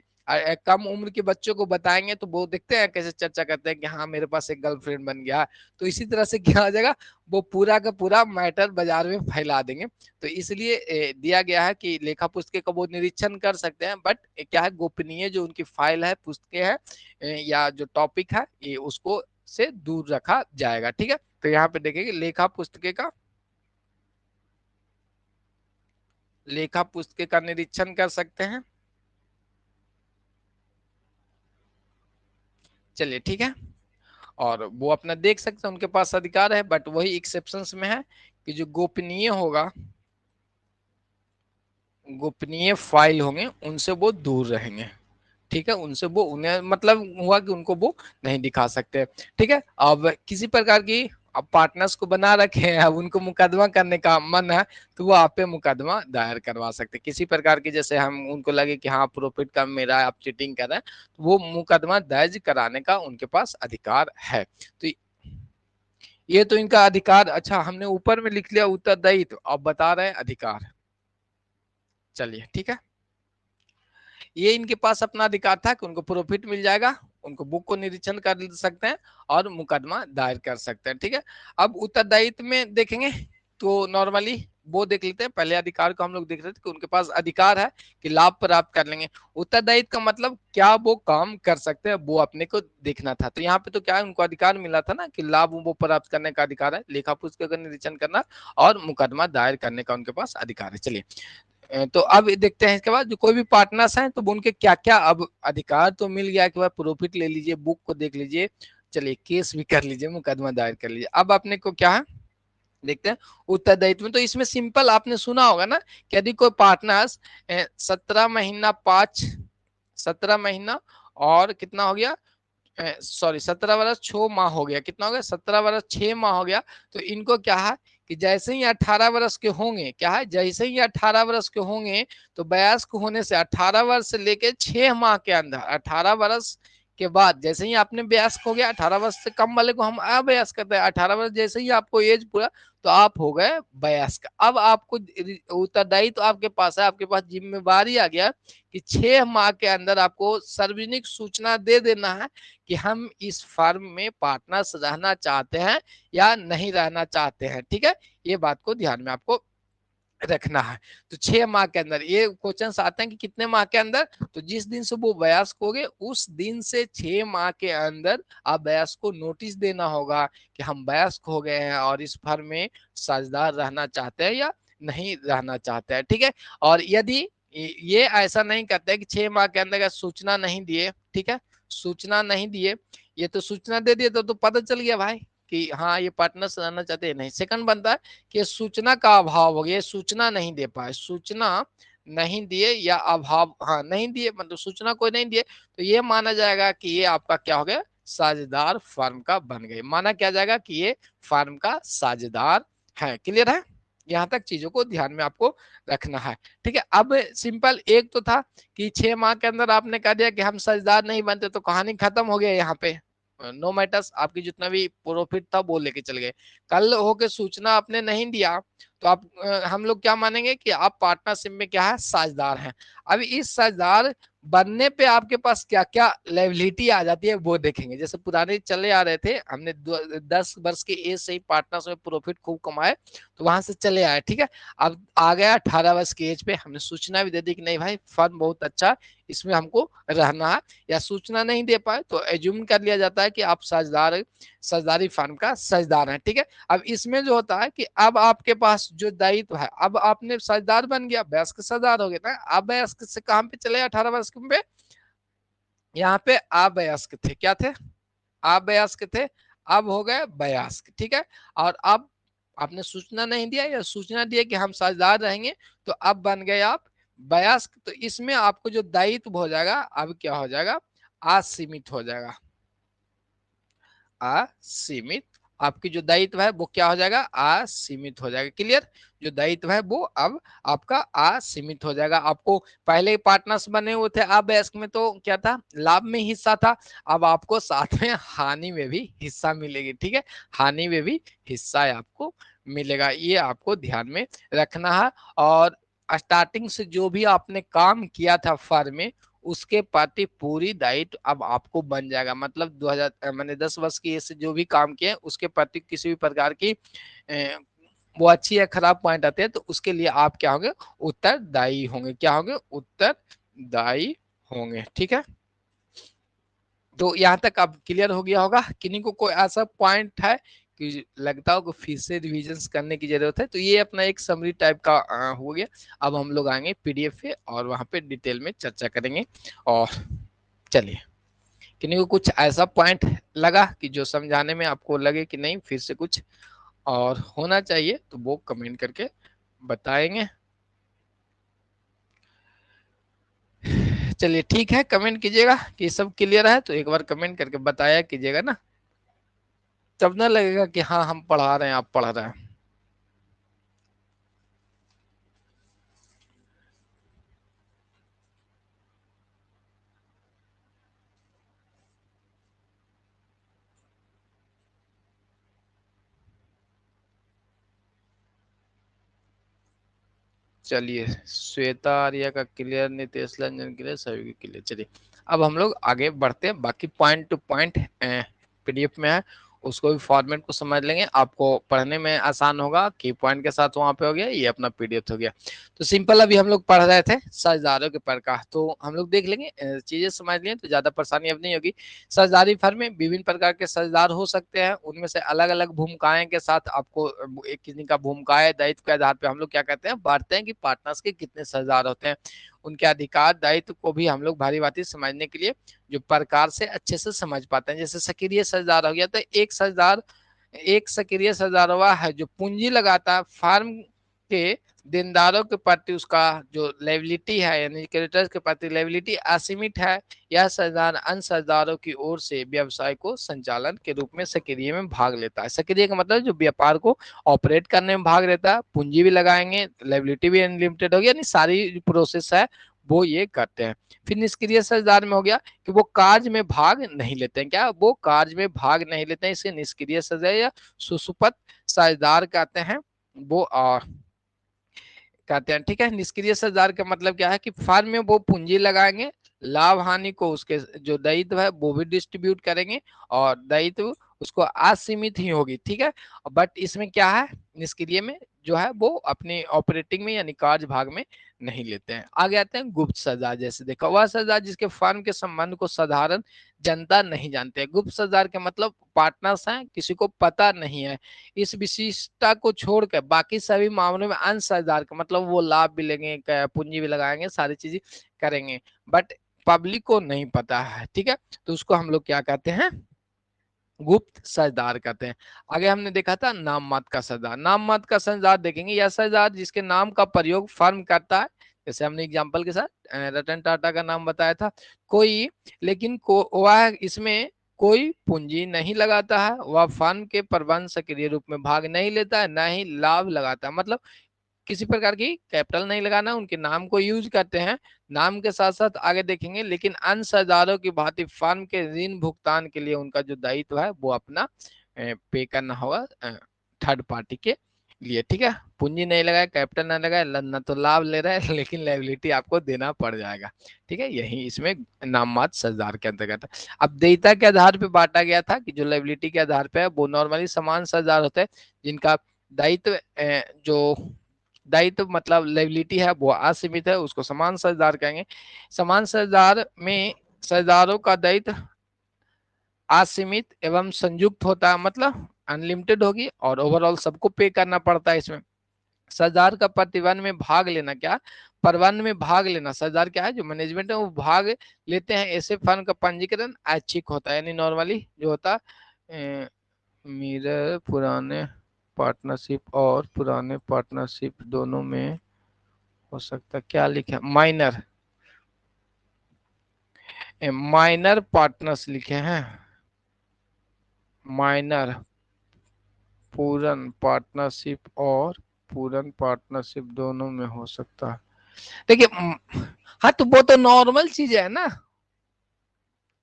कम उम्र के बच्चों को बताएंगे तो वो देखते हैं कैसे चर्चा करते हैं कि हाँ मेरे पास एक गर्लफ्रेंड बन गया, तो इसी तरह से क्या हो जाएगा, वो पूरा का पूरा मैटर बाजार में फैला देंगे। तो इसलिए दिया गया है कि लेखा पुस्तकें का वो निरीक्षण कर सकते हैं, बट क्या है गोपनीय जो उनकी फाइल है, पुस्तकें हैं या जो टॉपिक है, ये उसको से दूर रखा जाएगा, ठीक है। तो यहाँ पे देखेंगे लेखा पुस्तकें का, लेखा पुस्तकें का निरीक्षण कर सकते हैं। चलिए ठीक है, और वो अपना देख सकते हैं, उनके पास अधिकार है, बट वही एक्सेप्शंस में है कि जो गोपनीय होगा, गोपनीय फाइल होंगे उनसे वो दूर रहेंगे, ठीक है। उनसे वो, उन्हें मतलब हुआ कि उनको वो नहीं दिखा सकते, ठीक है। अब किसी प्रकार की अब पार्टनर्स को बना रखे हैं, अब उनको मुकदमा करने का मन है तो वो आप पे मुकदमा दायर करवा सकते हैं किसी प्रकार की, जैसे हम उनको लगे कि हाँ प्रॉफिट कम मिला है, आप चीटिंग कर रहे हैं, तो वो मुकदमा दर्ज कराने का उनके पास अधिकार है। तो ये तो इनका अधिकार। अच्छा, हमने ऊपर में लिख लिया उत्तरदायित्व, अब बता रहे हैं अधिकार। चलिए ठीक है, ये इनके पास अपना अधिकार था कि उनको प्रॉफिट मिल जाएगा, उनको बुक को निरीक्षण कर सकते हैं और मुकदमा दायर कर सकते हैं। ठीक है, अब उत्तरदायित्व में देखेंगे तो नॉर्मली वो देख लेते हैं। पहले अधिकार को हम लोग देख रहे थे कि उनके पास अधिकार है कि लाभ प्राप्त कर लेंगे। उत्तरदायित्व का मतलब क्या वो काम कर सकते हैं, वो अपने को देखना था। तो यहाँ पे तो क्या है, उनको अधिकार मिला था ना कि लाभ वो प्राप्त करने का अधिकार है, लेखा पुस्तक का निरीक्षण करना और मुकदमा दायर करने का उनके पास अधिकार है। चलिए, तो अब देखते हैं इसके बाद जो कोई भी पार्टनर्स हैं तो उनके क्या क्या अब अधिकार तो मिल गया कि भाई प्रॉफिट ले लीजिए, बुक को देख लीजिए, चलिए केस भी कर लीजिए, मुकदमा दायर कर लीजिए। अब अपने को क्या है देखते हैं उत्तरदायित्व में। तो इसमें सिंपल आपने सुना होगा ना कि यदि कोई पार्टनर्स 17 महीना और कितना हो गया, सॉरी 17 वर्ष 6 माह हो गया, कितना हो गया 17 वर्ष 6 माह हो गया। तो इनको क्या है कि जैसे ही 18 वर्ष के होंगे, क्या है जैसे ही 18 वर्ष के होंगे तो वयस्क होने से 18 वर्ष से लेके 6 माह के अंदर, 18 वर्ष के बाद जैसे ही आपने वयस्क हो गया, 18 वर्ष से कम वाले को हम अवयस्क कहते हैं, 18 वर्ष जैसे ही आपको एज पूरा तो आप हो गए वयस्क। अब आपको उत्तरदायित्व तो आपके पास है, आपके पास जिम्मेवारी आ गया कि 6 माह के अंदर आपको सार्वजनिक सूचना दे देना है कि हम इस फर्म में पार्टनर्स रहना चाहते हैं या नहीं रहना चाहते हैं। ठीक है, ये बात को ध्यान में आपको रखना है। तो 6 माह के अंदर ये क्वेश्चंस आते हैं कि कितने माह के अंदर, तो जिस दिन से वो वयस्क हो गए उस दिन से 6 माह के अंदर आप वयस्क को नोटिस देना होगा कि हम वयस्क हो गए हैं और इस फर्म में साझेदार रहना चाहते हैं या नहीं रहना चाहते हैं। ठीक है, और यदि ये ऐसा नहीं करते कि 6 माह के अंदर सूचना नहीं दिए, ठीक है, सूचना नहीं दिए, ये तो सूचना दे दिए तो पता चल गया भाई कि हाँ ये पार्टनर्स रहना चाहते हैं। नहीं, सेकंड बनता है कि सूचना का अभाव हो गया, सूचना नहीं दे पाए, सूचना नहीं दिए या अभाव, हाँ नहीं दिए मतलब सूचना कोई नहीं दिए, तो ये माना जाएगा कि ये आपका क्या हो गया, साझेदार फर्म का बन गए, माना क्या जाएगा कि ये फर्म का साझेदार है। क्लियर है, यहाँ तक चीजों को ध्यान में आपको रखना है। ठीक है, अब सिंपल एक तो था कि 6 माह के अंदर आपने कह दिया कि हम साझेदार नहीं बनते, तो कहानी खत्म हो गया यहाँ पे, नो मैटर्स, आपकी जितना भी प्रॉफिट था वो लेके चल गए। कल होके सूचना आपने नहीं दिया तो आप हम लोग क्या मानेंगे कि आप पार्टनरशिप में क्या है, साझेदार हैं। अब इस साझेदार बनने पे आपके पास क्या क्या लायबिलिटी आ जाती है वो देखेंगे। जैसे पुराने चले आ रहे थे, हमने 10 वर्ष की एज से ही पार्टनर्स में प्रॉफिट खूब कमाए तो वहां से चले आए। ठीक है, अब आ गया 18 वर्ष की एज पे, हमने सूचना भी दे दी कि नहीं भाई फर्म बहुत अच्छा, इसमें हमको रहना है, या सूचना नहीं दे पाए तो एज्यूम कर लिया जाता है कि आप साझेदारी फर्म का साझेदार हैं। ठीक है, अब इसमें जो होता है कि अब आपके पास जो दायित्व है, अब आपने साझेदार बन गया, वयस्क साझेदार हो गया ना, अब वयस्क से कहां पे चले 18 वर्ष पे, यहाँ पे अवयस्क थे, क्या थे, अवयस्क थे, अब हो गए वयस्क। ठीक है, और अब आपने सूचना नहीं दिया या सूचना दिया कि हम साझेदार रहेंगे तो अब बन गए आप वयस्क। तो इसमें आपको जो दायित्व हो जाएगा अब क्या हो जाएगा, असीमित हो जाएगा, असीमित। आपकी जो दायित्व है वो क्या हो जाएगा, असीमित हो जाएगा। क्लियर, जो दायित्व है वो अब आपका असीमित हो जाएगा। आपको पहले पार्टनर्स बने हुए थे अवयस्क में तो क्या था, लाभ में हिस्सा था, अब आपको साथ में हानि में भी हिस्सा मिलेगी। ठीक है, हानि में भी हिस्सा आपको मिलेगा, ये आपको ध्यान में रखना है। और स्टार्टिंग से जो भी आपने काम किया था फर्म में उसके प्रति पूरी दायित्व अब आपको बन जाएगा। मतलब 2000 मैंने 10 वर्ष की एज से जो भी काम किए उसके प्रति किसी भी प्रकार की वो अच्छी या खराब पॉइंट आते हैं तो उसके लिए आप क्या होंगे, उत्तरदायी होंगे। क्या होंगे, उत्तरदायी होंगे। ठीक है, तो यहाँ तक अब क्लियर हो गया होगा। किन्हीं को कोई ऐसा पॉइंट है कि लगता हो कि फिर से रिविजन करने की जरूरत है, तो ये अपना एक समरी टाइप का हो गया। अब हम लोग आएंगे पीडीएफ पे और वहां पे डिटेल में चर्चा करेंगे। और चलिए, किन्हीं को कुछ ऐसा पॉइंट लगा कि जो समझाने में आपको लगे कि नहीं फिर से कुछ और होना चाहिए तो वो कमेंट करके बताएंगे। चलिए ठीक है, कमेंट कीजिएगा कि सब क्लियर है, तो एक बार कमेंट करके बताया कीजिएगा ना। तब ना लगेगा कि हाँ हम पढ़ा रहे हैं, आप पढ़ रहे हैं। चलिए, श्वेता आर्या का क्लियर, नितेश रंजन क्लियर, सभी की क्लियर। चलिए अब हम लोग आगे बढ़ते हैं, बाकी पॉइंट टू पॉइंट पीडीएफ में है, उसको भी फॉर्मेट को समझ लेंगे, आपको पढ़ने में आसान होगा। की पॉइंट के साथ वहां पे हो गया, ये अपना पीडीएफ हो गया। तो सिंपल, अभी हम लोग पढ़ रहे थे साझेदारों के प्रकार, तो हम लोग देख लेंगे, चीजें समझ लें तो ज्यादा परेशानी अब नहीं होगी। साझेदारी फर्म में विभिन्न प्रकार के साझेदार हो सकते हैं, उनमें से अलग अलग भूमिकाएं के साथ आपको एक किसी का भूमिका है दायित्व के आधार पर हम लोग क्या कहते हैं, बांटते हैं कि पार्टनर्स के कितने साझेदार होते हैं, उनके अधिकार दायित्व को भी हम लोग भारी भांति समझने के लिए जो प्रकार से अच्छे से समझ पाते हैं। जैसे सक्रिय साझेदार हो गया, तो एक सक्रिय साझेदार हुआ है जो पूंजी लगाता है फर्म के देनदारों के प्रति, उसका जो लायबिलिटी है यानी क्रेडिटर्स के प्रति लायबिलिटी असीमित है। यह साझेदार अन्य साझेदारों की ओर से व्यवसाय को संचालन के रूप में सक्रिय में भाग लेता है। सक्रिय का मतलब जो व्यापार को ऑपरेट करने में भाग लेता है, पूंजी भी लगाएंगे, लायबिलिटी भी अनलिमिटेड होगी, यानी सारी प्रोसेस है वो ये करते हैं। फिर निष्क्रिय साझेदार में हो गया कि वो कार्य में भाग नहीं लेते हैं। क्या वो कार्य में भाग नहीं लेते हैं, इसे निष्क्रिय साझेदार या सुसुप्त साझेदार कहते हैं। वो कहते हैं, ठीक है। निष्क्रिय साझेदार का मतलब क्या है कि फर्म में वो पूंजी लगाएंगे, लाभ हानि को उसके जो दायित्व है वो भी डिस्ट्रीब्यूट करेंगे, और दायित्व उसको असीमित ही होगी, ठीक है। बट इसमें क्या है, निष्क्रिय में जो है वो अपने ऑपरेटिंग में यानी कार्य भाग में नहीं लेते हैं। आगे आते हैं गुप्त साझेदार। जैसे देखो, वह साझेदार जिसके फर्म के संबंध को साधारण जनता नहीं जानते हैं। गुप्त साझेदार के मतलब पार्टनर्स हैं, किसी को पता नहीं है। इस विशिष्टता को छोड़कर बाकी सभी मामलों में अंश साझेदार का मतलब वो लाभ भी लेंगे, पूंजी भी लगाएंगे, सारी चीजें करेंगे, बट पब्लिक को नहीं पता है, ठीक है। तो उसको हम लोग क्या कहते हैं, गुप्त साझेदार कहते हैं। आगे हमने देखा था नाम मात्र का साझेदार। नाम मात्र का साझेदार देखेंगे, यह साझेदार जिसके नाम का प्रयोग फर्म करता है, जैसे हमने एग्जांपल के साथ रतन टाटा का नाम बताया था। कोई लेकिन वह इसमें कोई पूंजी नहीं लगाता है, वह फर्म के प्रबंध सक्रिय रूप में भाग नहीं लेता है, न ही लाभ लगाता है। मतलब किसी प्रकार की कैपिटल नहीं लगाना, उनके नाम को यूज करते हैं, नाम के साथ साथ आगे देखेंगे, लेकिन अंशदारों की भांति फर्म के ऋण भुगतान के लिए उनका जो दायित्व है वो अपना पे करना होगा थर्ड पार्टी के लिए, ठीक है। पूंजी नहीं लगाए, कैपिटल नहीं लगाए, न तो लाभ ले रहा है लेकिन लायबिलिटी आपको देना पड़ जाएगा, ठीक है। यही इसमें नाम मात्र साझेदार के अंतर्गत। अब देयता के आधार पर बांटा गया था कि जो लायबिलिटी के आधार पर है वो नॉर्मली समान साझेदार होते हैं, जिनका दायित्व जो दायित्व मतलब लायबिलिटी है वो असीमित है, उसको समान साझेदार कहेंगे। समान साझेदार में साझेदारों का दायित्व असीमित एवं संयुक्त होता है, मतलब अनलिमिटेड होगी, और ओवरऑल सबको पे करना पड़ता है। इसमें साझेदार का प्रतिबंध में भाग लेना, क्या प्रबंध में भाग लेना, साझेदार क्या है जो मैनेजमेंट है वो भाग लेते हैं, ऐसे फर्म का पंजीकरण ऐच्छिक होता है, यानी नॉर्मली जो होता है मेरे पुराने पार्टनरशिप और पुराने पार्टनरशिप दोनों में हो सकता है। क्या लिखे, माइनर माइनर पार्टनर्स लिखे हैं, माइनर पूर्ण पार्टनरशिप और पूर्ण पार्टनरशिप दोनों में हो सकता है। देखिए हाँ, तो वो तो नॉर्मल चीज है ना।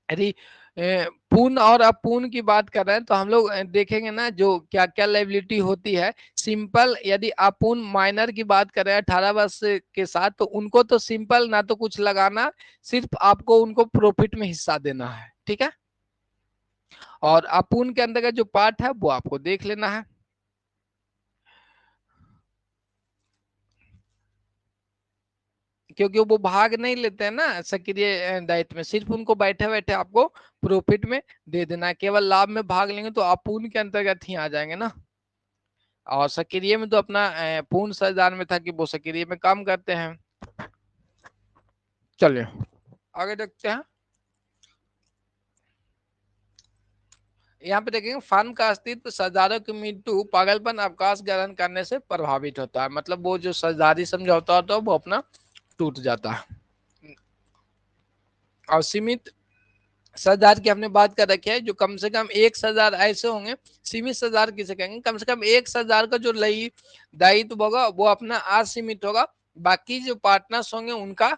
यदि पूर्ण और अपूर्ण की बात कर रहे हैं तो हम लोग देखेंगे ना जो क्या क्या लाइबिलिटी होती है। सिंपल यदि अपूर्ण माइनर की बात कर रहे हैं 18 वर्ष के साथ, तो उनको तो सिंपल ना तो कुछ लगाना, सिर्फ आपको उनको प्रॉफिट में हिस्सा देना है, ठीक है। और अपूर्ण के अंदर का जो पार्ट है वो आपको देख लेना है, क्योंकि वो भाग नहीं लेते हैं ना सक्रिय दायित्व में, सिर्फ उनको बैठे बैठे आपको प्रॉफिट में दे देना है। केवल लाभ में भाग लेंगे तो अपूर्ण के अंतर्गत ही आ जाएंगे ना। और सक्रिय में तो अपना पूर्ण साझेदार में था कि वो सक्रिय में काम करते हैं। चलिए आगे देखते हैं। यहाँ पे देखेंगे, फर्म का अस्तित्व साझेदारों की मृत्यु, पागलपन, अवकाश ग्रहण करने से प्रभावित होता है। मतलब वो जो साझेदारी समझौता होता है वो अपना टूट जाता है। और सीमित साझेदार की हमने बात कर रखी है, जो कम से कम एक साझेदार ऐसे होंगे, सीमित साझेदार किसे कहेंगे, कम से कम एक साझेदार का जो दायित्व होगा वो अपना असीमित होगा, बाकी जो पार्टनर्स होंगे उनका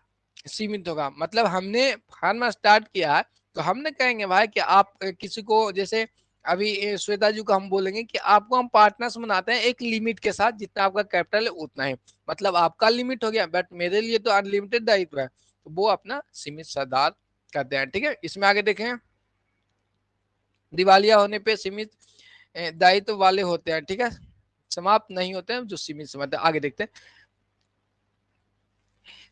सीमित होगा। मतलब हमने फर्म स्टार्ट किया है तो हमने कहेंगे भाई कि आप किसी को, जैसे अभी श्वेता जी को हम बोलेंगे कि आपको हम पार्टनर्स बनाते हैं एक लिमिट के साथ, जितना आपका कैपिटल है उतना ही, मतलब आपका लिमिट हो गया, बट मेरे लिए तो अनलिमिटेड दायित्व है, तो वो अपना सीमित साझेदार करते हैं। ठीक है, इसमें आगे देखें, दिवालिया होने पे सीमित दायित्व वाले होते हैं, ठीक है, समाप्त नहीं होते हैं जो सीमित समाप्त। आगे देखते हैं,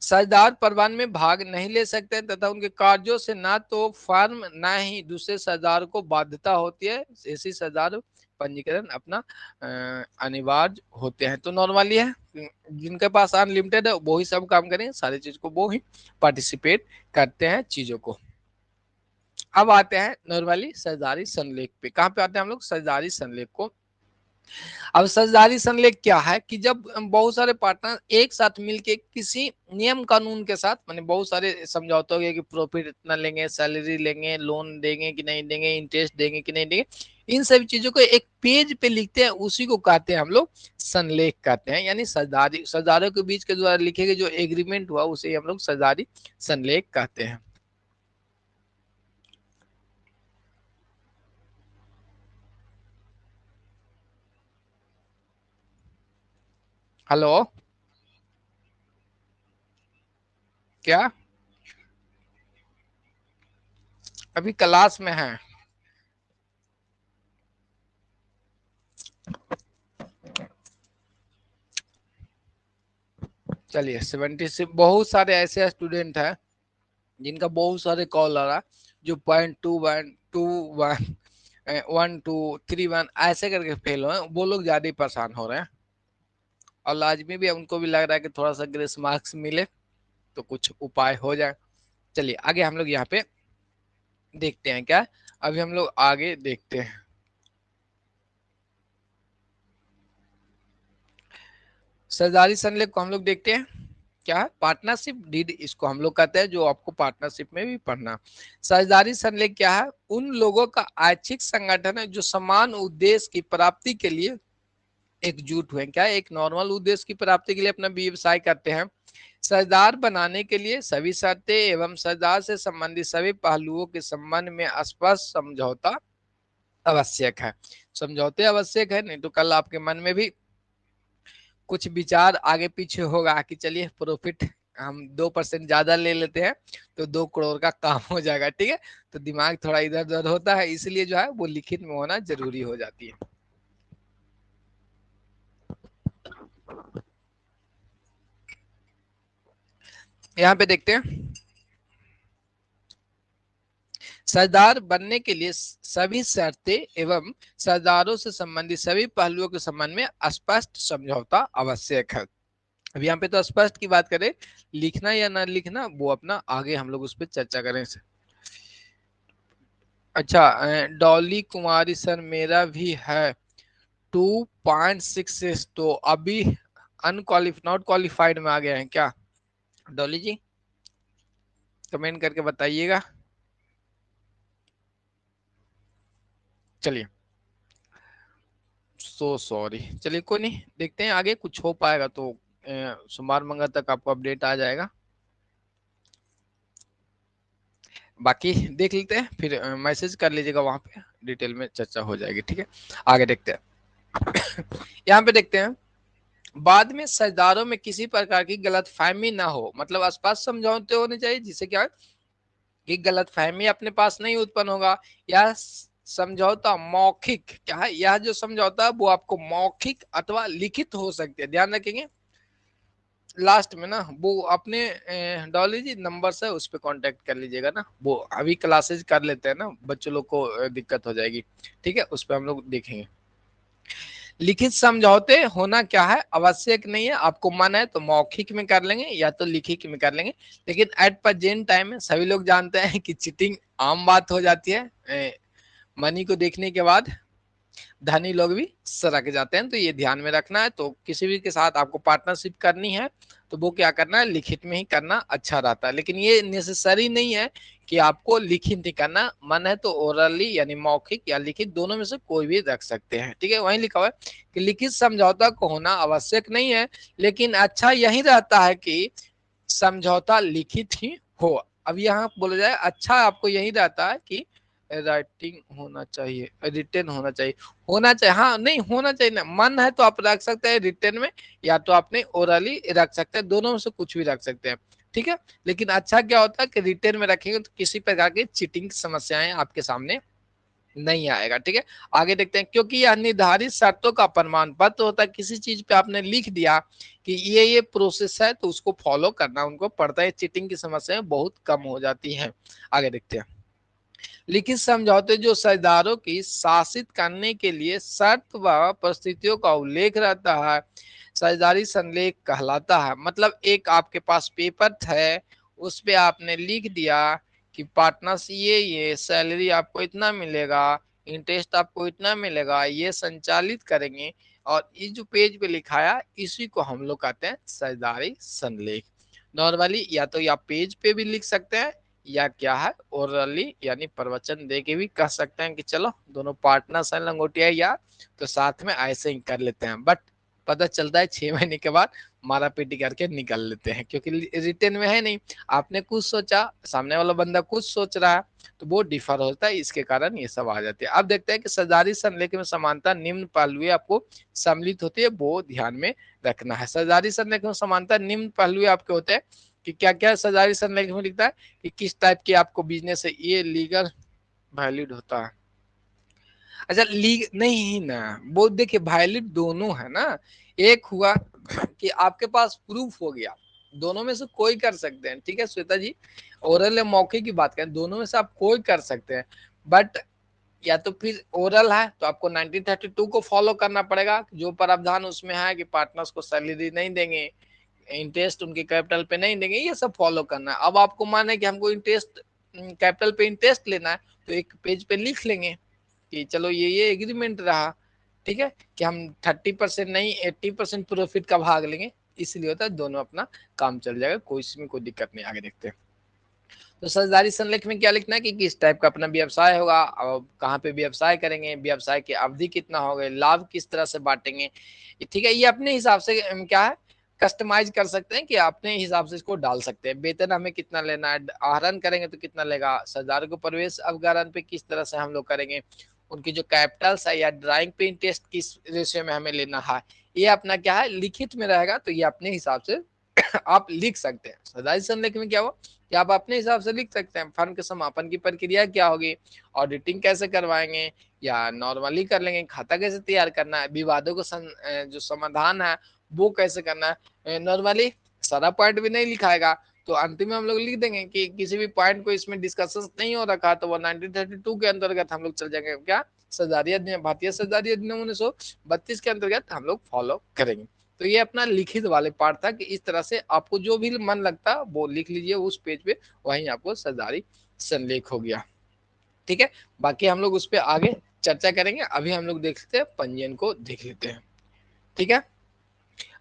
साझेदार परवान में भाग नहीं ले सकते हैं तथा उनके कार्यों से ना तो फर्म ना ही दूसरे साझेदार को बाध्यता होती है, ऐसी साझेदार पंजीकरण अपना अनिवार्य होते हैं। तो नॉर्मली है, जिनके पास अनलिमिटेड है वो ही सब काम करेंगे, सारी चीज को वो ही पार्टिसिपेट करते हैं चीजों को। अब आते हैं नॉर्मली साझेदारी संलेख पे। कहाँ पे आते हैं हम लोग, साझेदारी संलेख को। अब साझेदारी संलेख क्या है कि जब बहुत सारे पार्टनर एक साथ मिलके किसी नियम कानून के साथ, माने बहुत सारे समझौते हो गए कि प्रॉफिट इतना लेंगे, सैलरी लेंगे, लोन देंगे कि नहीं देंगे, इंटरेस्ट देंगे कि नहीं देंगे, इन सभी चीजों को एक पेज पे लिखते हैं, उसी को कहते हैं हम लोग संलेख कहते हैं। यानी साझेदारों के बीच के द्वारा लिखे गए जो एग्रीमेंट हुआ उसे हम लोग साझेदारी संलेख कहते हैं। हेलो, क्या अभी क्लास में है? चलिए, 76 बहुत सारे ऐसे स्टूडेंट हैं जिनका बहुत सारे कॉल आ रहा, जो 0.21 21 1231 ऐसे करके फेल हुए, वो लोग ज्यादा ही परेशान हो रहे हैं, और लाजमी भी उनको भी लग रहा है कि थोड़ा सा ग्रेस मार्क्स मिले तो कुछ उपाय हो जाए। चलिए आगे हम लोग यहाँ पे देखते हैं क्या, अभी हम लोग आगे देखते हैं। साझेदारी संलेख को हम लोग देखते हैं, क्या है, पार्टनरशिप डीड इसको हम लोग कहते हैं, जो आपको पार्टनरशिप में भी पढ़ना। साझेदारी संलेख क्या है, उन लोगों का ऐच्छिक संगठन है जो समान उद्देश्य की प्राप्ति के लिए एकजुट हुए। क्या है, एक नॉर्मल उद्देश्य की प्राप्ति के लिए अपना व्यवसाय करते हैं। साझेदार बनाने के लिए सभी शर्तें एवं साझेदार से संबंधित सभी पहलुओं के संबंध में स्पष्ट समझौता आवश्यक है। समझौते आवश्यक है, नहीं तो कल आपके मन में भी कुछ विचार आगे पीछे होगा कि चलिए प्रॉफिट हम 2% ज्यादा ले लेते हैं तो 2 करोड़ का काम हो जाएगा। ठीक है, तो दिमाग थोड़ा इधर उधर होता है, इसलिए जो है वो लिखित में होना जरूरी हो जाती है। यहाँ पे देखते हैं, साझेदार बनने के लिए सभी शर्तें एवं साझेदारों से संबंधित सभी पहलुओं के संबंध में स्पष्ट समझौता आवश्यक है। अब यहाँ पे तो स्पष्ट की बात करें, लिखना या ना लिखना वो अपना आगे हम लोग उस पर चर्चा करें। अच्छा, डॉली कुमारी सर मेरा भी है 2.66, तो अभी नॉट क्वालिफाइड में आ गया है क्या? डॉली जी कमेंट करके बताइएगा। चलिए, सो सॉरी, चलिए कोई नहीं, देखते हैं आगे कुछ हो पाएगा तो सोमवार मंगल तक आपको अपडेट आ जाएगा। बाकी देख लेते हैं, फिर मैसेज कर लीजिएगा, वहां पे डिटेल में चर्चा हो जाएगी। ठीक है, आगे देखते हैं। यहाँ पे देखते हैं, बाद में साझेदारों में किसी प्रकार की गलतफहमी ना हो, मतलब स्पष्ट समझौते होने चाहिए जिससे क्या है कि गलतफहमी अपने पास नहीं उत्पन्न होगा। यह समझौता मौखिक, क्या है, यह जो समझौता है वो आपको मौखिक अथवा लिखित हो सकते हैं, ध्यान रखेंगे। लास्ट में ना वो अपने डॉली जी नंबर से उस पर कांटेक्ट कर लीजिएगा ना, वो अभी क्लासेज कर लेते हैं ना, बच्चों लोग को दिक्कत हो जाएगी। ठीक है, उस पर हम लोग देखेंगे। लिखित समझौते होना क्या है, आवश्यक नहीं है, आपको मन है तो मौखिक में कर लेंगे या तो लिखित में कर लेंगे, लेकिन एट प्रेजेंट टाइम में सभी लोग जानते हैं कि चीटिंग आम बात हो जाती है। मनी को देखने के बाद धनी लोग भी सरक जाते हैं, तो ये ध्यान में रखना है। तो किसी भी के साथ आपको पार्टनरशिप करनी है तो वो क्या करना है, लिखित में ही करना अच्छा रहता है। लेकिन ये नेसेसरी नहीं है कि आपको लिखित ही करना, मन है तो ओरली यानी मौखिक या लिखित दोनों में से कोई भी रख सकते हैं। ठीक है, वहीं लिखा हुआ है कि लिखित समझौता को होना आवश्यक नहीं है, लेकिन अच्छा यही रहता है कि समझौता लिखित ही हो। अब यहाँ बोला जाए अच्छा आपको यही रहता है कि राइटिंग होना चाहिए, रिटर्न होना चाहिए, होना चाहिए, हाँ नहीं होना चाहिए ना, मन है तो आप रख सकते हैं रिटर्न में, या तो आपने ओरली रख सकते हैं, दोनों में से कुछ भी रख सकते हैं। ठीक है, लेकिन अच्छा क्या होता है कि रिटर्न में रखेंगे तो किसी प्रकार की चीटिंग समस्याएं आपके सामने नहीं आएगा। ठीक है, आगे देखते हैं, क्योंकि यह निर्धारित शर्तों का प्रमाण पत्र होता है। किसी चीज पे आपने लिख दिया कि ये प्रोसेस है तो उसको फॉलो करना उनको पड़ता है, चीटिंग की समस्याएं बहुत कम हो जाती हैं। आगे देखते हैं, लिखित समझौते जो साझेदारों की शासित करने के लिए शर्त व परिस्थितियों का उल्लेख रहता है, साझेदारी संलेख कहलाता है। मतलब एक आपके पास पेपर है, उस पे आपने लिख दिया कि पार्टनर्स ये सैलरी आपको इतना मिलेगा, इंटरेस्ट आपको इतना मिलेगा, ये संचालित करेंगे, और ये जो पेज पे लिखाया इसी को हम लोग कहते हैं साझेदारी संलेख। नॉर्मली या तो आप पेज पे भी लिख सकते हैं, या क्या है ओरली यानी प्रवचन दे के भी कह सकते हैं कि चलो दोनों पार्टनर्स हैं लंगोटिया या, तो साथ में ऐसे ही कर लेते हैं। बट पता चलता है 6 महीने के बाद मारा पीटी करके निकल लेते हैं, क्योंकि रिटर्न में है नहीं, आपने कुछ सोचा, सामने वाला बंदा कुछ सोच रहा है, तो वो डिफर होता है, इसके कारण ये सब आ जाते हैं। अब देखते हैं कि साझेदारी संलेख में समानता निम्न पहलुएं आपको सम्मिलित होती है, वो ध्यान में रखना है। साझेदारी संलेख में समानता निम्न पहलुएं आपके होते हैं कि क्या क्या साझेदारी संलेख में लिखता है कि किस टाइप की आपको बिजनेस है, ये लीगल वैलिड होता है। अच्छा लीग नहीं ना, वो देखिए वैलिड दोनों है ना, एक हुआ कि आपके पास प्रूफ हो गया, दोनों में से कोई कर सकते हैं। ठीक है श्वेता जी, ओरल या मौखिक की बात करें, दोनों में से आप कोई कर सकते हैं। बट या तो फिर ओरल है तो आपको 1932 को फॉलो करना पड़ेगा, जो प्रावधान उसमें है कि पार्टनर्स को सैलरी नहीं देंगे, इंटरेस्ट उनके कैपिटल पे नहीं देंगे, ये सब फॉलो करना है। अब आपको माने कि हमको इंटरेस्ट कैपिटल पे इंटरेस्ट लेना है, तो एक पेज पे लिख लेंगे कि चलो ये एग्रीमेंट रहा। ठीक है, कि हम 30% नहीं 80% प्रॉफिट का भाग लेंगे, इसलिए होता है दोनों अपना काम चल जाएगा, कोई इसमें कोई दिक्कत नहीं। आगे देखते हैं, तो साझेदारी संलेख में क्या लिखना है कि किस टाइप का अपना व्यवसाय होगा, और कहाँ पे व्यवसाय करेंगे, व्यवसाय की अवधि कितना होगा, लाभ किस तरह से बांटेंगे। ठीक है, ये अपने हिसाब से क्या है कस्टमाइज कर सकते हैं कि अपने हिसाब से इसको डाल सकते हैं। वेतन हमें कितना लेना है, आहरण करेंगे तो कितना लेगा, साझेदार को प्रवेश अवगाहन पे किस तरह से हम लोग करेंगे, उनकी जो कैपिटल्स है या ड्राइंग पे इंटरेस्ट किस रेशियो में हमें लेना है, ये अपना क्या है लिखित में रहेगा, तो ये अपने हिसाब से आप लिख सकते हैं। साझेदारी संलेख में क्या हुआ कि आप अपने हिसाब से लिख सकते हैं, फर्म के समापन की प्रक्रिया क्या होगी, ऑडिटिंग कैसे करवाएंगे, या नॉर्मली कर लेंगे, खाता कैसे तैयार करना है, विवादों को जो समाधान है वो कैसे करना है। नॉर्मली सारा पॉइंट भी नहीं लिखाएगा, तो अंतिम में हम लोग लिख देंगे कि किसी भी पॉइंट को इसमें डिस्कशन नहीं हो रखा, तो वो 1932 के अंतर्गत हम लोग चल जाएंगे, क्या साझेदारी अधिनियम, भारतीय साझेदारी अधिनियम 1932 के अंतर्गत हम लोग फॉलो करेंगे। तो ये अपना लिखित वाले पार्ट था कि इस तरह से आपको जो भी मन लगता है वो लिख लीजिए उस पेज पे, वहीं आपको साझेदारी संलेख हो गया। ठीक है, बाकी हम लोग उस पर आगे चर्चा करेंगे, अभी हम लोग देखते हैं पंजीयन को देख लेते हैं। ठीक है,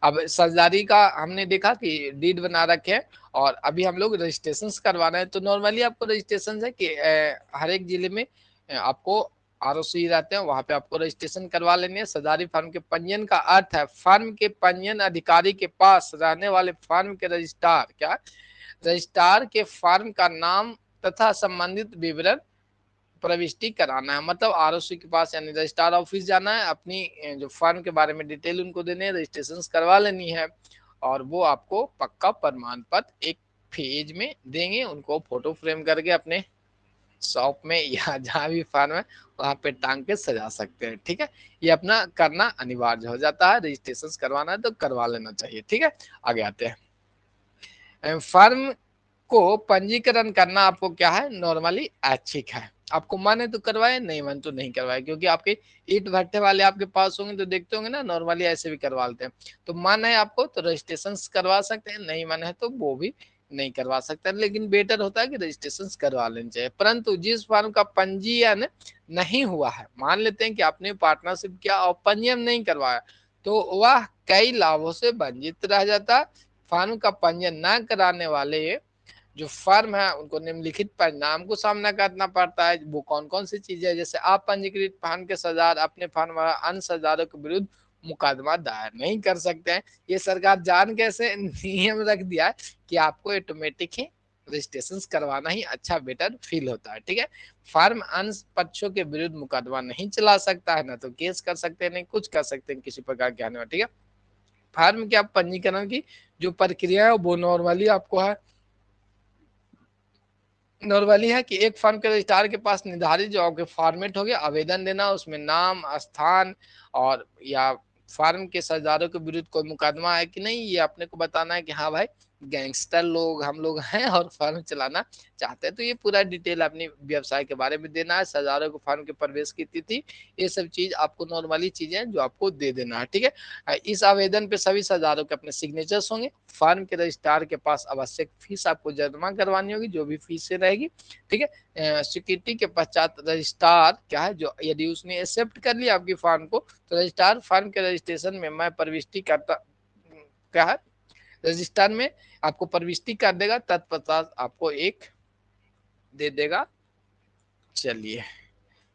अब साझेदारी का हमने देखा कि डीड बना रखे हैं, और अभी हम लोग रजिस्ट्रेशन करवा रहे हैं। तो नॉर्मली आपको रजिस्ट्रेशन है कि हर एक जिले में आपको आरओसी रहते हैं, वहां पे आपको रजिस्ट्रेशन करवा लेनी है। साझेदारी फर्म के पंजीयन का अर्थ है फर्म के पंजीयन अधिकारी के पास रहने वाले फर्म के रजिस्ट्रार, क्या रजिस्ट्रार के फर्म का नाम तथा संबंधित विवरण प्रविष्टि कराना है। मतलब आरओसी के पास यानी रजिस्ट्रार ऑफिस जाना है, अपनी जो फर्म के बारे में डिटेल उनको देने है, रजिस्ट्रेशन करवा लेनी है, और वो आपको पक्का प्रमाण पत्र एक पेज में देंगे, उनको फोटो फ्रेम करके अपने शॉप में या जहाँ भी फर्म है वहां पे टांग के सजा सकते हैं। ठीक है, ये अपना करना अनिवार्य हो जाता है, रजिस्ट्रेशन करवाना है तो करवा लेना चाहिए। ठीक है, आगे आते हैं, फर्म को पंजीकरण करना आपको क्या है नॉर्मली ऐच्छिक है, आपको मन है तो करवाए, नहीं मन तो नहीं करवाए, क्योंकि आपके ईट भट्टे वाले आपके पास होंगे तो देखते होंगे ना, नॉर्मली ऐसे भी करवा लेते हैं। तो मन है आपको तो रजिस्ट्रेशन करवा सकते हैं, नहीं मन है तो वो भी नहीं करवा सकते, लेकिन बेटर होता है कि रजिस्ट्रेशन करवा लेना चाहिए। परंतु जिस फर्म का पंजीयन नहीं हुआ है, मान लेते हैं कि आपने पार्टनरशिप किया और पंजीयन नहीं करवाया, तो वह कई लाभों से वंचित रह जाता, फर्म का पंजीयन न कराने वाले जो फर्म है उनको निम्नलिखित परिणाम को सामना करना पड़ता है। वो कौन कौन सी चीजें, जैसे आप पंजीकृत फर्म के साझेदार अपने फर्म व अन्य साझेदारों के विरुद्ध मुकदमा दायर नहीं कर सकते हैं। ये सरकार जान कैसे नियम रख दिया है कि आपको ऑटोमेटिक ही रजिस्ट्रेशन करवाना ही अच्छा बेटर फील होता है। ठीक है, फर्म अन्य पक्षों के विरुद्ध मुकदमा नहीं चला सकता है, ना तो केस कर सकते हैं, नहीं कुछ कर सकते हैं किसी प्रकार के आने में। ठीक है, फर्म के आप पंजीकरण की जो प्रक्रिया है वो नॉर्मली आपको है, नॉर्मली है कि एक फर्म के रजिस्ट्रार के पास निर्धारित जो आपके फॉर्मेट हो गया, आवेदन देना, उसमें नाम, स्थान और या फर्म के साझेदारों के विरुद्ध कोई मुकदमा है कि नहीं, ये अपने को बताना है कि हाँ भाई गैंगस्टर लोग हम लोग हैं और फर्म चलाना चाहते हैं। तो ये पूरा डिटेल अपनी व्यवसाय के बारे में देना है, साझेदारों को फर्म के प्रवेश की तिथि, ये सब चीज आपको नॉर्मली चीजें जो आपको दे देना है। ठीक है, इस आवेदन पे सभी साझेदारों के अपने सिग्नेचर्स होंगे। फर्म के रजिस्ट्रार के पास आवश्यक फीस आपको जमा करवानी होगी, जो भी फीस से रहेगी। ठीक है, स्वीकृति के पश्चात रजिस्ट्रार क्या है, जो यदि उसने एक्सेप्ट कर लिया आपकी फर्म को, तो रजिस्ट्रार फर्म के रजिस्ट्रेशन में मैं प्रविष्टि करता क्या है, रजिस्टर में आपको प्रविष्टि कर देगा, तत्पश्चात आपको एक दे देगा। चलिए,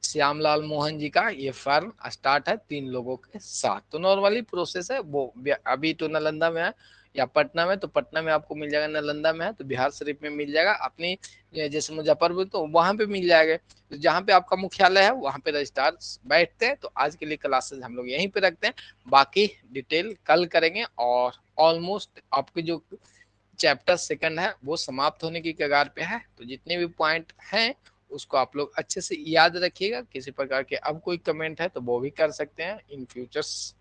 श्यामलाल मोहन जी का ये फर्म स्टार्ट है 3 लोगों के साथ। तो नॉर्मली प्रोसेस है वो, अभी तो नालंदा में है या पटना में, तो पटना में आपको मिल जाएगा, नालंदा में है तो बिहार शरीफ में मिल जाएगा, अपनी जैसे मुजफ्फरपुर तो वहां पे मिल जाएगा। तो जहाँ पे आपका मुख्यालय है वहां पे रजिस्ट्रार बैठते हैं। तो आज के लिए क्लासेस हम लोग यहीं पे रखते हैं, बाकी डिटेल कल करेंगे। और ऑलमोस्ट आपके जो चैप्टर सेकंड है वो समाप्त होने की कगार पे है। तो जितने भी पॉइंट हैं उसको आप लोग अच्छे से याद रखिएगा। किसी प्रकार के अब कोई कमेंट है तो वो भी कर सकते हैं, इन फ्यूचर्स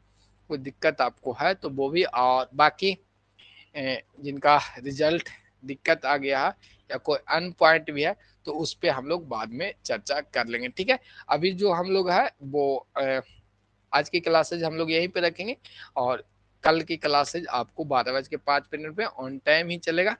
कोई दिक्कत आपको है तो वो भी। और बाकी जिनका रिजल्ट दिक्कत आ गया है या कोई अन पॉइंट भी है तो उस पर हम लोग बाद में चर्चा कर लेंगे। ठीक है, अभी जो हम लोग है वो आज की क्लासेज हम लोग यहीं पे रखेंगे और कल की क्लासेज आपको 12:05 पे ऑन टाइम ही चलेगा।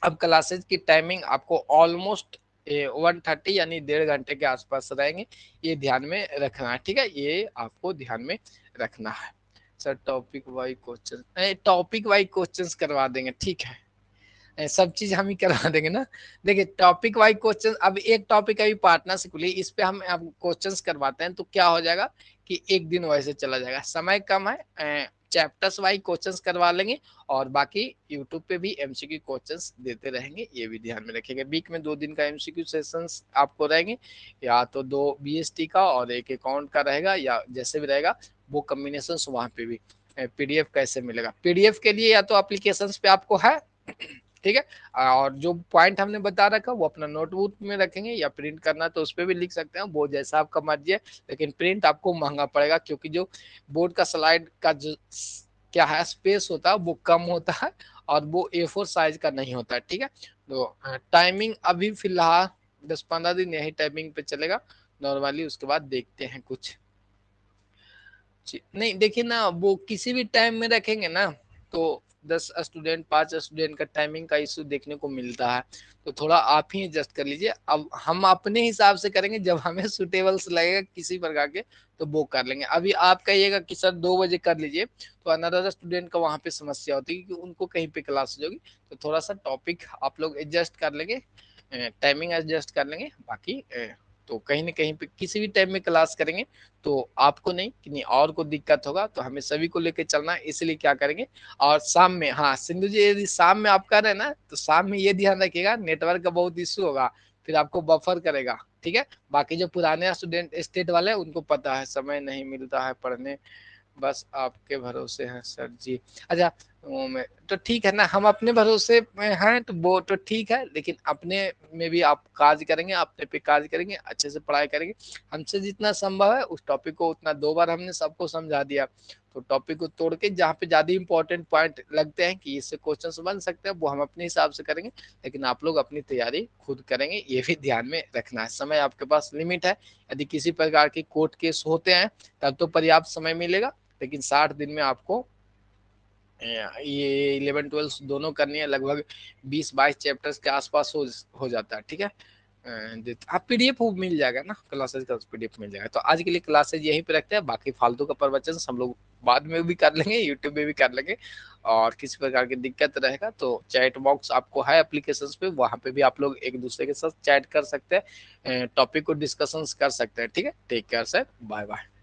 अब क्लासेज की टाइमिंग आपको ऑलमोस्ट 1:30 यानी 1.5 घंटे के आसपास रहेंगे, ये ध्यान में रखना है। ठीक है, ये आपको ध्यान में रखना है। सर टॉपिक वाइज क्वेश्चंस करवा देंगे, ठीक है, सब चीज हम ही करवा देंगे ना। देखिए टॉपिक वाइज क्वेश्चन, अब एक टॉपिक अभी पार्टनरशिप के लिए इस पे हम क्वेश्चंस करवाते हैं तो क्या हो जाएगा कि एक दिन वैसे चला जाएगा, समय कम है। चैप्टर्स वाइज क्वेश्चंस करवा लेंगे और बाकी यूट्यूब पे भी एमसीक्यू क्वेश्चंस देते रहेंगे, ये भी ध्यान में रखिएगा। वीक में 2 दिन का एमसीक्यू सेशंस आपको रहेंगे, या तो 2 बीएसटी का और 1 अकाउंट का रहेगा, या जैसे भी रहेगा वो कॉम्बिनेशन वहां पे भी। पीडीएफ कैसे मिलेगा, पीडीएफ के लिए या तो एप्लीकेशन पे आपको है, ठीक है, और जो पॉइंट हमने बता रखा वो अपना नोटबुक में रखेंगे, या प्रिंट करना तो उस पर भी लिख सकते हैं, वो जैसा आपका मर्जी है। लेकिन प्रिंट आपको महंगा पड़ेगा क्योंकि जो बोर्ड का स्लाइड का जो क्या है स्पेस होता है वो कम होता है और वो A4 साइज का नहीं होता है। ठीक है, तो टाइमिंग अभी फिलहाल 10-15 दिन यही टाइमिंग पे चलेगा नॉर्मली, उसके बाद देखते हैं कुछ नहीं। देखिए ना, वो किसी भी टाइम में रखेंगे ना तो 10 स्टूडेंट 5 स्टूडेंट का टाइमिंग का इशू देखने को मिलता है, तो थोड़ा आप ही एडजस्ट कर लीजिए। अब हम अपने हिसाब से करेंगे, जब हमें सुटेबल्स लगेगा किसी प्रकार के तो वो कर लेंगे। अभी आप कहिएगा कि सर 2 बजे कर लीजिए तो अनदर स्टूडेंट का वहां पे समस्या होती है कि उनको कहीं पे क्लास हो जाएगी, तो थोड़ा सा टॉपिक आप लोग एडजस्ट कर लेंगे, टाइमिंग एडजस्ट कर लेंगे। बाकी तो कहीं ना कहीं पे किसी भी टाइम में क्लास करेंगे तो आपको नहीं कि और को दिक्कत होगा, तो हमें सभी को लेकर चलना है। इसलिए क्या करेंगे, और शाम में, हाँ सिंधु जी यदि शाम में आप कर रहे हैं ना तो शाम में ये ध्यान रखिएगा नेटवर्क का बहुत इशू होगा, फिर आपको बफर करेगा। ठीक है, बाकी जो पुराने स्टूडेंट स्टेट वाले उनको पता है समय नहीं मिलता है पढ़ने, बस आपके भरोसे हैं सर जी। अच्छा तो ठीक है ना, हम अपने भरोसे में हैं तो वो तो ठीक है, लेकिन अपने में भी आप कार्य करेंगे, अपने पे कार्य करेंगे, अच्छे से पढ़ाई करेंगे। हमसे जितना संभव है उस टॉपिक को उतना 2 बार हमने सबको समझा दिया, तो टॉपिक को तोड़ के जहाँ पे ज्यादा इंपॉर्टेंट पॉइंट लगते हैं कि इससे क्वेश्चन बन सकते हैं वो हम अपने हिसाब से करेंगे, लेकिन आप लोग अपनी तैयारी खुद करेंगे, ये भी ध्यान में रखना है। समय आपके पास लिमिट है, यदि किसी प्रकार के कोर्ट केस होते हैं तब तो पर्याप्त समय मिलेगा, लेकिन 60 दिन में आपको ये 11-12 दोनों करनी है, लगभग 20-22 चैप्टर्स के आसपास हो जाता है। ठीक है, आप पीडीएफ मिल जाएगा ना, क्लासेस का पीडीएफ मिल जाएगा। तो आज के लिए क्लासेस यहीं पे रखते हैं, बाकी फालतू का प्रवचन हम लोग बाद में भी कर लेंगे, यूट्यूब में भी कर लेंगे। और किसी प्रकार की दिक्कत रहेगा तो चैट बॉक्स आपको है एप्लीकेशंस पे, वहां पे भी आप लोग एक दूसरे के साथ चैट कर सकते हैं, टॉपिक को डिस्कशंस कर सकते हैं। ठीक है, take care sir, bye bye.